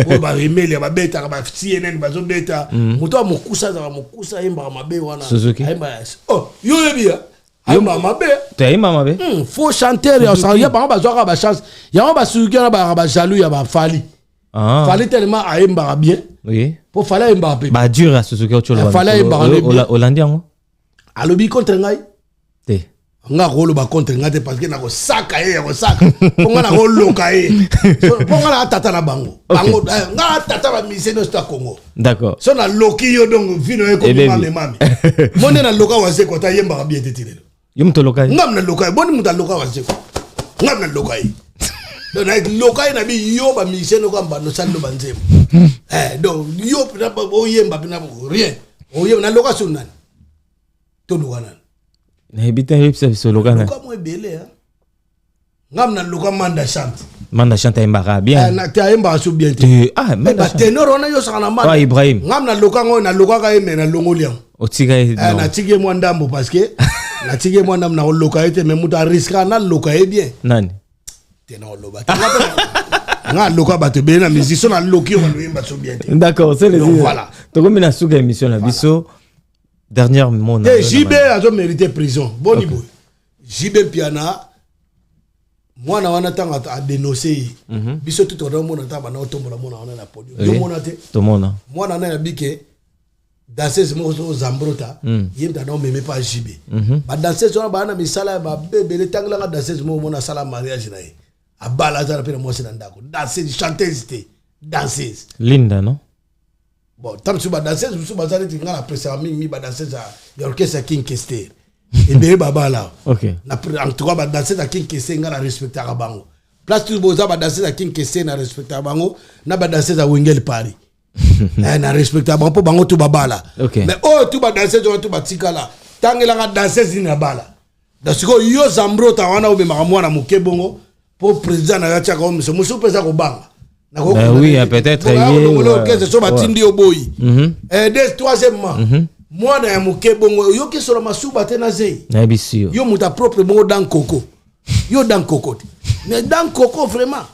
Bo ba remeli ba beta ba CNN ba zo beta. Moto amokusa za mokusa yemba mabe wana. Suzuki. Oh, yo yebia. Ayemba mabe. Te ayemba mabe. Faut chanter ya sa ya ba zo ba chance. Ya ba Suzuki na ba jaloux ya ba Fali. Ah. Fali tellement ayemba bien. Oui. Pour Fali ayemba bien. Ba dur à Suzuki ocholo. Fali ayemba bien. Hollandais ngo. Alobi contre ngai. Te. Nga rolo ba contre ngate parce que na ko saka ye ko saka ponga na ko loka ye ponga na tata na bango bango nga tata ba mise no sta Congo. D'accord. So na loki yo donc vino e ko mame mame mone na loka wase ko ta yemba bien tetilelo yum to loka ngam na loka boni muta loka wase ko ngam na loka yi donc na loka na bi yo ba mise no kamba no sando banzem donc yo na o yemba bina rien o yemba na loka sunan to duwana na ebita hipsa sologa na. Loka mo ebele hein. Ngam na loka manda chante. Manda chante mbara bien. Na ta emba so bien te. Ah manda tenor ona yo sana manda. Ah Ibrahim. Ngam na loka ngo na loka ka eme na longoliam. Otiga na tige mo ndambo parce que na tige mo ndam na loka ete mais muta risque na loka e bien. Nani? Tenor loba. nga loka bato be na musique so na loki on lui bato bien. D'accord, c'est les donc voilà. Donc comme na souka émission la biso dernière mot na. JB a mérité prison. Boni boy. JB Piana mwana wana tanga a dénoncer biso tout on mona tamba na otombola mona wana na podium. Yo mona te. To mona. Mwana na bike danseuse mozo zambrota yenda na meme pas JB. Ba danseuse wana ba na misala ba bebe le tangla ka danseuse mo mona sala mariage na ye. Abala za pena mo sina ndako. Danseuse chanteuse te. Danseuse. Linda non? Bon, tam su ba danseuse su ba zali tinga la pressa mi ba danseuse ya orchestre King Kester. Et bien baba là. OK. En tout cas ba danseuse à King Kester nga la respecter ka bango. Place tout boza ba danseuse à King Kester na respecter bango, na ba danseuse à Wengel Paris. Na respecter bango po bango tout baba là. Okay. Mais oh tout ba danseuse tout ba tika là. Tangela ka danseuse ni bala. Dasiko yo zambrota wana obe makamwana muke bongo pour président na yacha ko monsieur musu pesa ko banga. Oui, peut-être que so batindi oboyi. Troisièmement, moi na muke bongo yo ke solo masuba te na zei. Na bisio. Yo muta propre bongo dans coco. Yo dans coco. Mais dans coco vraiment.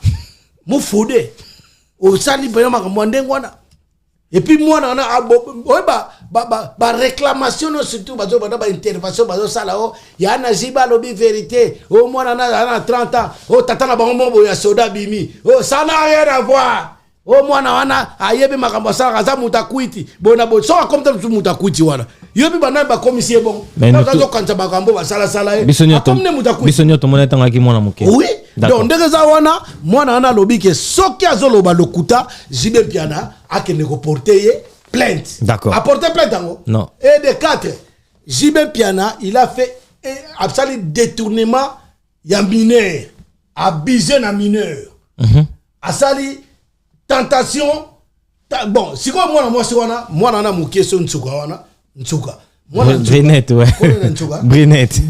Mo fodé. O sali vraiment makamwa ndengwana. Et puis moi na ba réclamation surtout ba intervention ba sala o ya na jiba lobi vérité o moi na 30 ans o tata na bango mo ya soda bimi o ça n'a rien à voir o moi na wana ayebe makambo sala kaza mutakwiti bona bo so comme ça mutakwiti wana yobi bana ba commissaire bon ka zo kanta makambo ba sala e bisonyo to mona tanga ki mona muke oui donc ndeza wana mwana wana lobi ke soki azoloba lokuta JB Piana akene ko porter plainte. D'accord. Apporter plainte encore. Non. Et de 4, JB Piana, il a fait absolument détournement ya mineur, abusé na mineur. Asali tentation bon, si quoi moi na muke so nsuka wana, nsuka. Brunette, ouais. Brunette.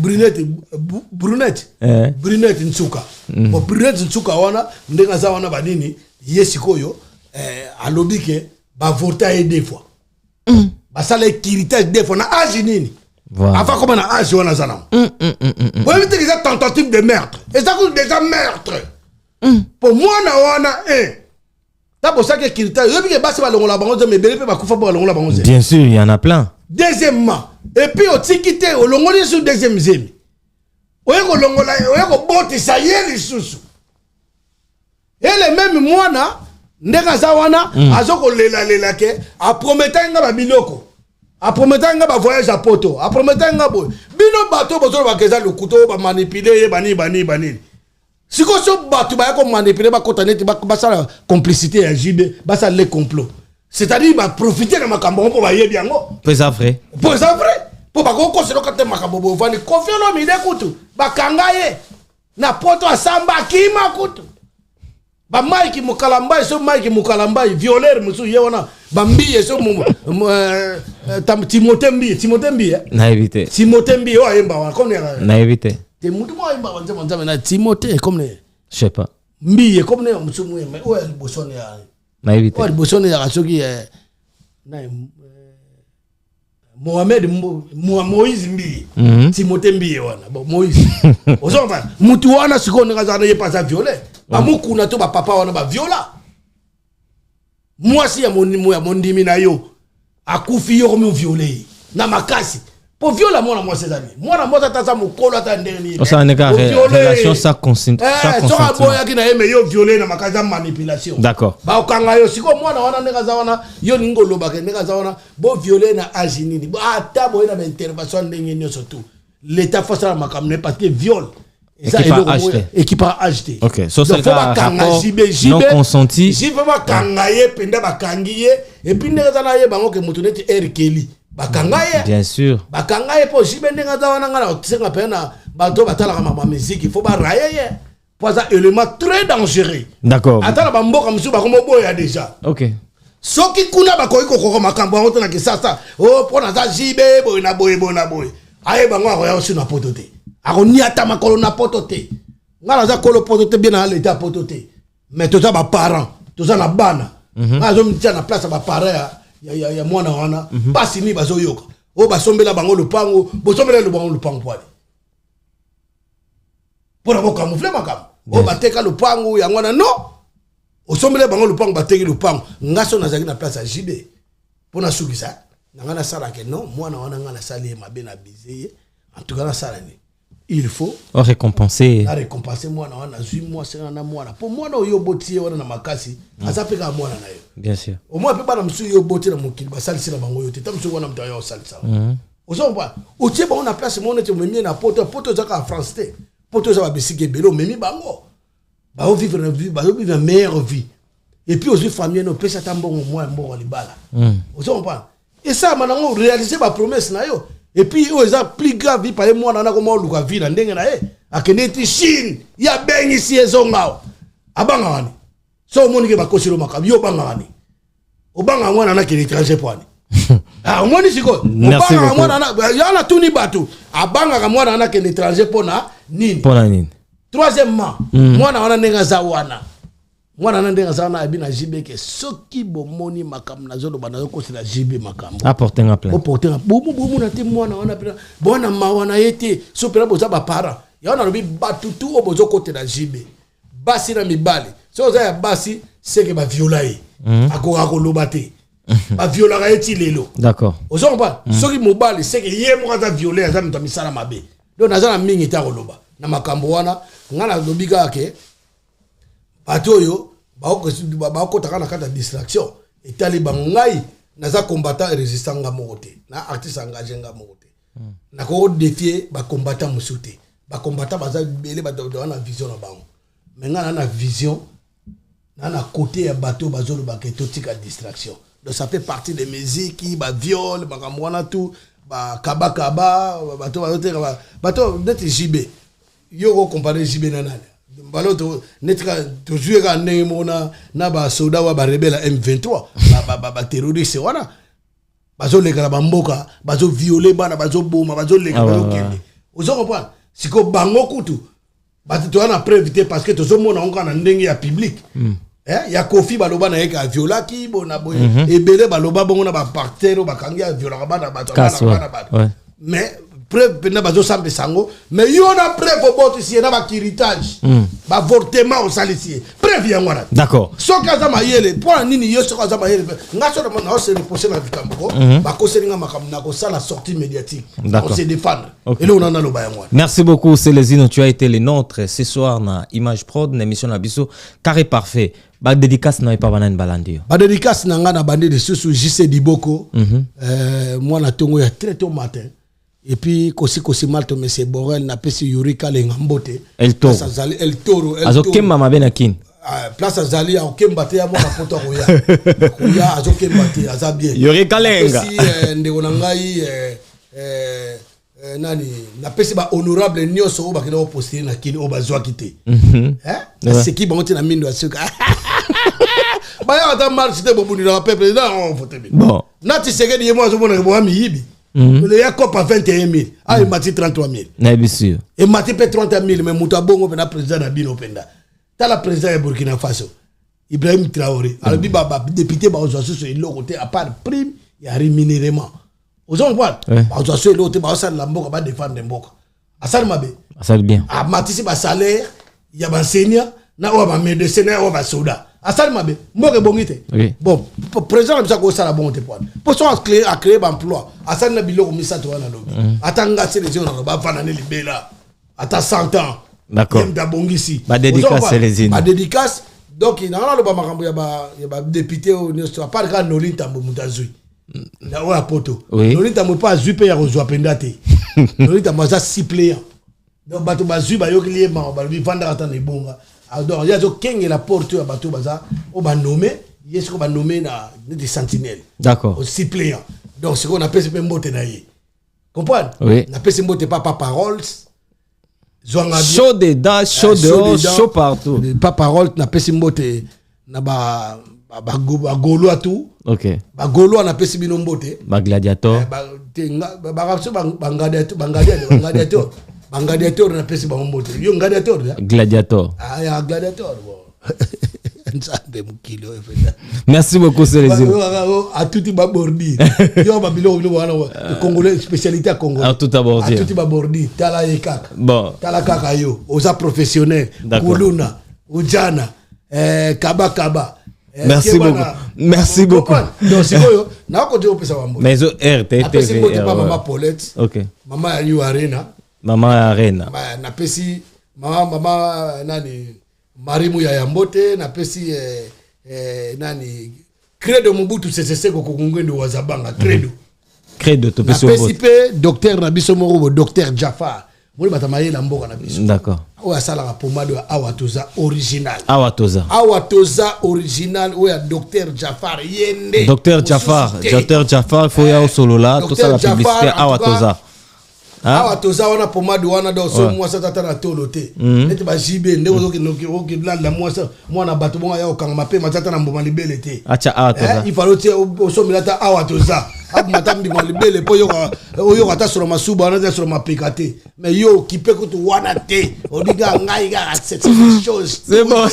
Brunette nsuka. Bon, Brunette nsuka wana, ndenga za wana badini, yesikoyo alobike ba voter des fois. Ba ça les critères des fois na âge nini. Voilà. Enfin comment na âge wana zana. Vous évitez déjà tentative de meurtre. Et ça coûte déjà meurtre. Pour moi na wana ça pour ça que critères, yo bi ke basi ba longola bango mais belé pe ba kufa ba longola bango. Bien sûr, il y en a plein. Deuxièmement, et puis au tikité au longoli sur deuxième zemi. Oyeko longola, oyeko boti ça y est les sous. Et les mêmes mois ndeka zawana azoko lela ke a promettre nga ba biloko a promettre nga ba voyage à Poto a promettre nga boy bino bato bozo ba keza le couteau ba manipuler bani siko so bato ba ko manipuler ba kotaneti ba sa complicité ya JB ba sa le complot c'est-à-dire ba profiter na makambo pour ba yebi yango pour ça vrai pour ba ko se lokate makambo bo vani confiance mi de kutu ba kangaye na Poto asamba kima kutu ba Mike Mukalamba so Mike Mukalamba violeur musu yona ba mbiye so Timothée Mbiye na éviter Timothée Mbiye o ayemba wa comme na éviter te mutu mo ayemba wa nzama na Timothée comme ne je sais pas Mbiye comme ne musu mu mais o el bosone ya na éviter o el bosone ya soki na Moïse Mbiye Timothée Mbiye wana bon Moïse ozova mutu wana siko nga za na ye pas violer ba mukuna to ba papa wana ba viola moi si ya mondimi na yo akufi yo comme violer na makasi pour viola moi c'est ami moi na moi tata mukolo ata ndeni ça n'est qu'à relation ça consent ça so aboya kina yeme yo violer na makaza manipulation d'accord ba okanga yo siko moi na wana ndeka za wana yo ningolo ba ke ndeka za wana bo violer na ajinini ba ata bo na intervention ndenge nyoso tout l'état face à makamne parce que viol équipe a acheté. Ok. So c'est un rapport non consenti. Si vraiment kangaye penda bakangiye et puis ndeza na ye bango ke mutuneti erkeli bakangaye. Bien sûr. Bakangaye po jibe ndeza za wana ngala tsenga pena bato batala kama musique il faut ba rayer. Pour ça élément très dangereux. D'accord. Atala ba mboka musu ba komo boya déjà. Ok. Soki kuna bakoyi kokoko makambo ngo tona kisasa. Oh pona za jibe boy na boy. Aye bango akoya sur na potote. Aroni ata makolo na potote. Ngala za kolo potote bien na l'état potote. Mais tout ça ba parents, tout ça na bana. Nga zo mtia na place ba parents ya mwana wana. Basi ni bazo yoka. O ba sombela bango lupango, bo sombela le bango lupango pwali. Pour avoir camoufler makam. O ba teka lupango ya ngwana no. osombele bango lupango bateki lupango ngaso nazaki na place à JB pona sukisa nangana sala ke non moi na wana ngana sali mabe na bizeye en tout cas na sala ni il faut récompenser moi na wana zui moi c'est na moi na pour moi na yo botie wana na makasi azapeka moi na yo bien sûr au moins pe bana msu yo botie na mokili basali sila bango yo te tam msu wana mta yo sali ça ozo ba o tie ba na place mo nete memi na poto zaka en France te poto za ba bisike belo memi bango ba vivre une vie ba vivre une meilleure vie et puis aussi famille no pesa tambongo moi mbongo libala ozo ba et ça manango réaliser ba promesse na yo et puis ils ont plus grave vie par moi na ko mo luka vie na ndenge na akende ti Chine ya bengi si ezongao abanga wani so monike ba kosilo makabi yo banga wani obanga mwana na kile étranger poani ah moni siko obanga mwana na yana tuni batu abanga mwana na kile étranger pona nini troisièmement mwana wana ndenga za wana mwana na ndenga za wana abina jibeke soki bomoni makam na zolo bana ko sila jibe makam apporter un plein bomu na te mwana wana pena bona mawana yete so pena boza ba para ya wana lobi batutu obozo kote na jibe basi na mibali so za ya basi seke ba violai akoka ko lobate ba viola ga yeti lelo d'accord ozo ba soki mobali seke ye mo za violer aza mto misala mabe do nazana mingi ta ko loba na makambo wana ngana lobika ke batoyo ba ko takana kata distraction etali bangai naza combattant résistant nga mokote na artiste engagé nga mokote na ko défier ba combattant musuté ba combattant baza belé ba na vision na bango mais nga na vision na côté ya bateau bazolo ba ketotika distraction donc ça fait partie des musiques ba viol ba kamwana tout ba kabaka bateau d'être JB yo ko comparer JB na nani baloto netka to jouer ka nemona na ba soda wa ba rebelle M23 ba terroriste wana bazo lekala ba mboka bazo violer bana bazo boma bazo lekala bazo kende ozo comprendre siko bango kutu bato wana préviter parce que tozo mona onka na ndenge ya public ya Kofi baloba na yeka viola ki bona boye ebele baloba bongo na ba partenaire ba kangia viola bana bato bana mais preuve pena bazo sambe sango mais yo na preuve oboti si na ba kiritage ba avortement au salisier preuve ya ngwana d'accord soka za mayele pour nini yo soka za mayele ngaso na se reposer na vikambo ba koselinga makamna ko sala sortie médiatique on se défendre et là on en a le ba ngwana. Merci beaucoup Célestino, tu as été le nôtre ce soir na Image Prod na émission na biso Carré Parfait. Ba dédicace na pas banane balandio ba dédicace na nga na bande de sous JC Diboko moi na tongo ya très tôt matin. Et puis kosi malto monsieur Borel na pesi Yurika le ngambote El Toro azokemba mabena kin place azali akemba te ya mwana poto koya koya azokemba te aza bien Yurika lenga pesi ndeko na ngai nani na pesi ba honorable nyoso o bakina poster na kini o bazwa kite na seki bango te na mindo asuka ba ya ta marche te bobuni na peuple na on vote bon na ti seki ye mo azomona ke bo amiyibi le Yacob a 21 000. Ah, il m'a dit 33 000. Bien sûr. Il m'a dit 30 000, mais Mouta Bongo est le président de Bino Penda. T'as le président de Burkina Faso, Ibrahim Traoré. Alors, il a député, il a à part prime, il y a rémunérement. Aux hommes, voilà. Il a défendre les Mboka. Assal Mabe. Assal bien. A Matisse, il salaire, il y a un enseignant, il y a un médecin, il y a un soldat. Assal Mabe, Mboka Bongite. Bon, le président de Msako Sala Bonte Poine. Pour ça, à créer un emploi. Assal Nabilo, Missa Toana Lobi. Attends, c'est les gens qui ont fait Libela. Attends 100 ans. D'accord. Ma dédicace, c'est les îles. Ma dédicace. Donc, il y a un député, il n'y a pas de grand Nolin Tambo Moutazui. Il y a un poto. Nolin Tambo pas Zupe ya Rozoa Pendate. Nolin Tambo a 6 players. Donc, Bato Bazu, Bayokli, Babi Vandatan et Bonga. Alors, il y a des la porte à Bato Baza, on va nommer, il y a ce qu'on va nommer des sentinelles. D'accord. Aux 6 players. Donc, ce qu'on appelle, c'est un mot tenaillé. Comprenez? Oui. On appelle ce mot pas paroles. Chaud dedans, chaud dehors, chaud partout. Pas parole, on appelle ce mot na ba golo à tout. Ok. Ba golo on appelle ce mot ba gladiator. Gladiator. Gladiator on appelle ce mot. Yo gladiator. Gladiator. Ah, ya gladiator. Merci beaucoup, Célestino. À tout il bordi. Yo babilo le congolais spécialité à Congo. À tout abordi. À tout bordi. Tala ekaka. Bon. Tala kaka yo. Oza professionnel. Kuluna. Ujana. Kaba. Merci beaucoup. Merci beaucoup. Donc c'est quoi na ko dire pesa wambo. Mais RTT après c'est pas maman Paulette. OK. Maman ya New Arena. Maman Arena. Na pesi maman nani Marimu ya Yambote na pesi nani Credo Mobutu CCC ko kungwendo wazabanga Credo to pesi wambo. Na pesi pe docteur Nabiso Morobo docteur Jafar. Moli batamaye la mboka na biso. D'accord. Oya sala ka pomade ya Awatoza original. Awatoza original oya docteur Jafar yende. Docteur Jafar faut ya solola tout ça la publicité Awatoza. Awatoza wana pomade wana do so mwasa tata na tolote. Neti ba jibe ndeko zoki la mwasa mwana bato bonga ya okanga mape matata na mboma libele te. Acha Awatoza. Il fallait so milata Awatoza. Abu matambi mo libele po yo ata sur masuba wana sur ma pekate. Mais yo qui peut que wana te. Odiga ngai ga cette chose. C'est bon.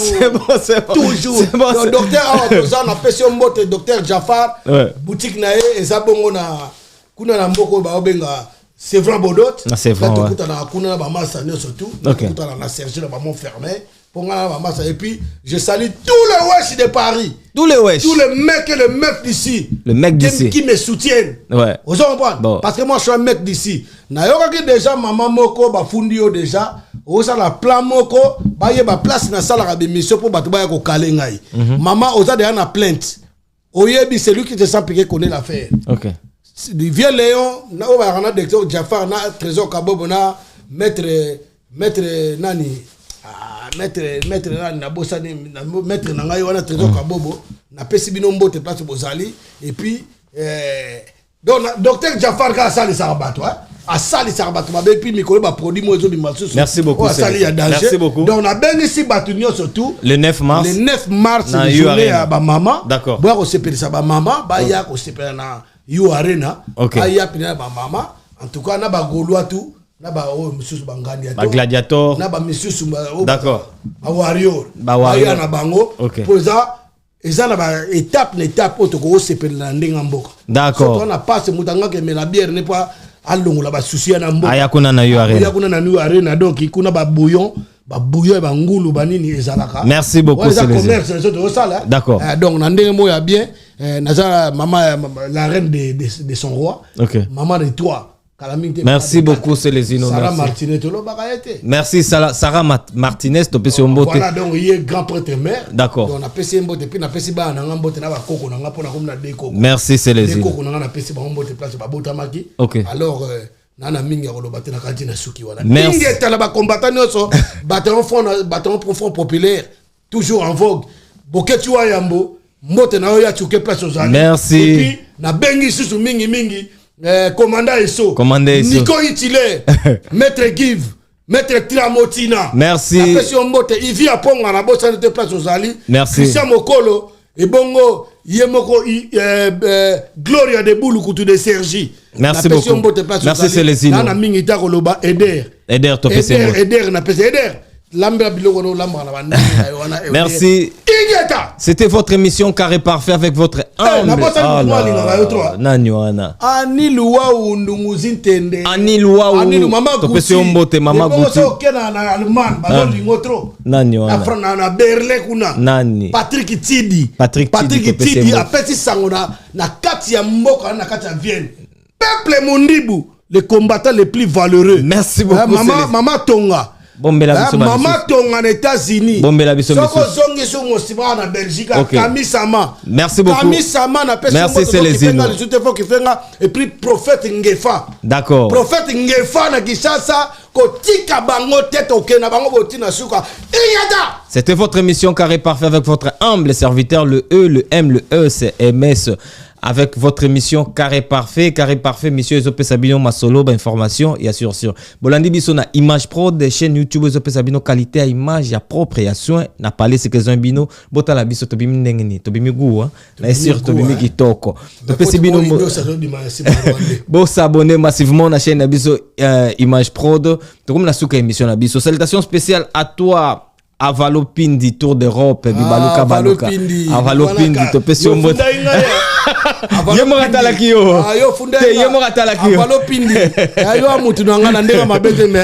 Toujours. Le docteur Awatoza na pesio mbote docteur Jafar. Boutique na e ezabongo na kuna na mboko ba obenga c'est vrai Bodot. C'est vrai. Tout na kuna na ba massa surtout. Tout na Serge na ba Montfermeil. Et puis, je salue tous les wesh de Paris. Tous les mecs et les meufs d'ici. Les mecs d'ici. Qui me soutiennent. Ouais. Vous comprenez? Bon. Parce que moi, je suis un mec d'ici. Nayoka qui déjà, maman moko, ba fundio déjà. Osa la plan moko, ba ye ba place na sala de mission pour batu ba ko kalengai. Maman, osa déjà na plainte. Oyebi, c'est lui qui te sent piquer connaît l'affaire. OK. Vieux Léon, na o ba na docteur Jafar na Trésor Kabobo na maître nani maître na bosani maître na ngai wana Trésor Kabobo na pesi bino mbote place bozali et puis donc docteur Jafar ka sali sarabato a sali sarabato ba puis mikolo ba produit mo ezo bimasu. Merci beaucoup. Merci beaucoup. Donc on a ben ici batunyo surtout le 9 mars. Le 9 mars na journée à ba maman. D'accord. Boa ko sepeli sa ba maman ba ya ko sepela na You Arena. Ba ya pina ba maman. En tout cas na ba goloa tout. Na ba monsieur ba gladiator na ba monsieur d'accord ba warrior ya na bango pour ça eza na ba étape otoko sepela ndenga mboka d'accord on a pas ce mutanga que mais la bière n'est pas alongola ba souci na mboka aya kuna na You Arena ya kuna na You Arena donc kuna ba bouillon ba ngulu ba nini ezalaka. Merci beaucoup c'est commerce les autres ça d'accord donc na ndenge mo ya bien naza maman la reine de son roi maman de toi. Merci beaucoup, Célésino. Sarah Martinez, merci, Sarah Martinez, tu peux sur Mbote. Voilà, donc il est grand prêtre mère. D'accord. On a passé Mbote, puis on a passé ba na Mbote na ba koko na ngapona comme na déco. Merci, Célésino. Déco na na passé ba Mbote place ba botamaki. OK. Alors nana mingi ko lobate na kanti na suki wana. Merci. Mingi tala ba combattant nyonso, bataillon front populaire, toujours en vogue. Boketu wa yambo, Mbote na yo ya chuke place aux amis. Merci. Et puis na bengi susu mingi. Commandant Esso, Nico Itile, Maître Give, Maître Tramotina. Merci. Il vit à Ponga, la bosse de place aux Ali. Merci. Christian Mokolo, et Bongo, Yemoko, Gloria de Boulou, Koutou de Sergi. Merci beaucoup. Merci Célésino. Nana Mingita Koloba, Eder, na pese Eder. Merci. C'était votre émission Carré Parfait avec votre humble. Patrick Tidi apesi sango na kati ya mboka na kati ya Vienne. Peuple Mondibu, le combattant le plus valeureux. Merci beaucoup. Maman Tonga. Maman Tonga en États-Unis. Soko zongi so mosiba na Belgique. Camille Sama. Merci beaucoup. Camille Sama na pesi. Merci Célésino. Et puis prophète Ngefa. D'accord. Prophète Ngefa na Kinshasa kotika bango tete okena bango botina suka. Iyada. C'était votre émission Carré Parfait avec votre humble serviteur le E, le M, le E, c'est MS. Avec votre émission Carré Parfait, monsieur Ezope Sabino Masolo, information, il y a sur. Bolandi biso na image pro des chaînes YouTube Ezope Sabino qualité à image, ya propre, ya soin, na parler c'est que un bino, bota la biso tobimi ndengeni, tobimi gou, na sur tobimi kitoko. Ezope Sabino bo s'abonner massivement na chaîne biso image pro de, comme la souka émission na biso. Salutations spéciales à toi. Avalopindi Tour d'Europe, Bibaluka Baluka. Avalopindi, to pesi ombo. Yemo ratala kiyo. Ayo funde. Yemo ratala kiyo. Avalo pindi. Ayo amutu nanga na ndenga mabete me.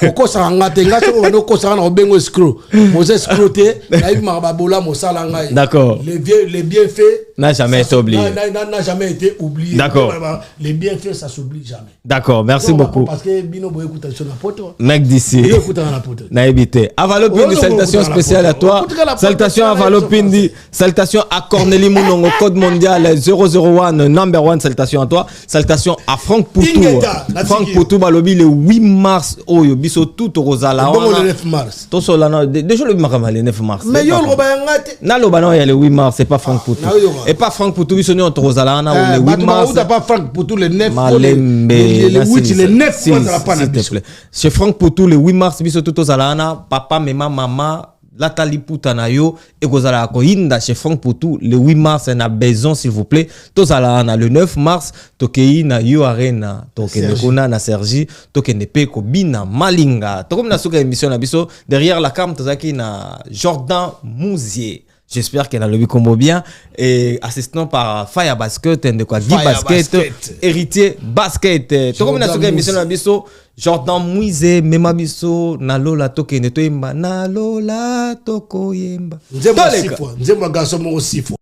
Okosa ngate ngaso ko bando kosa na obengo escroc. Moses escroqué, na ibi mababola mosala ngai. D'accord. Les bienfaits n'a jamais été oublié. N'a jamais été oublié. D'accord. Les bienfaits ça s'oublie jamais. D'accord, merci beaucoup. Parce que bino boy écoute sur la poto. Mec d'ici. Na évité. Avalo Pindi, salutations spéciales à toi. Salutations à Avalo Pindi. Salutations à Cornélie Mounongo, code mondial 001, number 1. Salutations à toi. Salutations à Franck Poutou. Franck Poutou, balobi le 8 mars. Oh, yo, biso tout au Rosala. Bon, le 9 mars. Tout cela, déjà le le 9 mars. Mais yo, le Robayangate. Non, il y a le 8 mars, c'est pas Franck Poutou. Et pas Franck Poutou, biso ni au Rosala, le 8 mars. Ou pas Franck Poutou le 9 mars. Le 8, le 9 s'il te plaît. Chez Franck Poutou, le 8 mars, biso tout au Zalana, papa, maman, Latali Poutanayo, et Gozala Koinda chez Franck Poutou, le 8 mars, on a besoin, s'il vous plaît. Tozalana, le 9 mars, Tokei na Yo Arena, Tokei Kona na Sergi, Tokei Nepeko, Bina, Malinga. Tokom na souka émission na biso, derrière la cam, Tozaki na Jordan Mouzier. J'espère qu'elle a le combo bien. Et assistant par Fire Basket, de quoi Guy Basket, héritier Basket. Tout comme on a souka émission na biso, Jordan Mouzier, Mema biso, Nalola Toke Neto Yemba, Nalola Toko Yemba. Nzemba garçon mo aussi.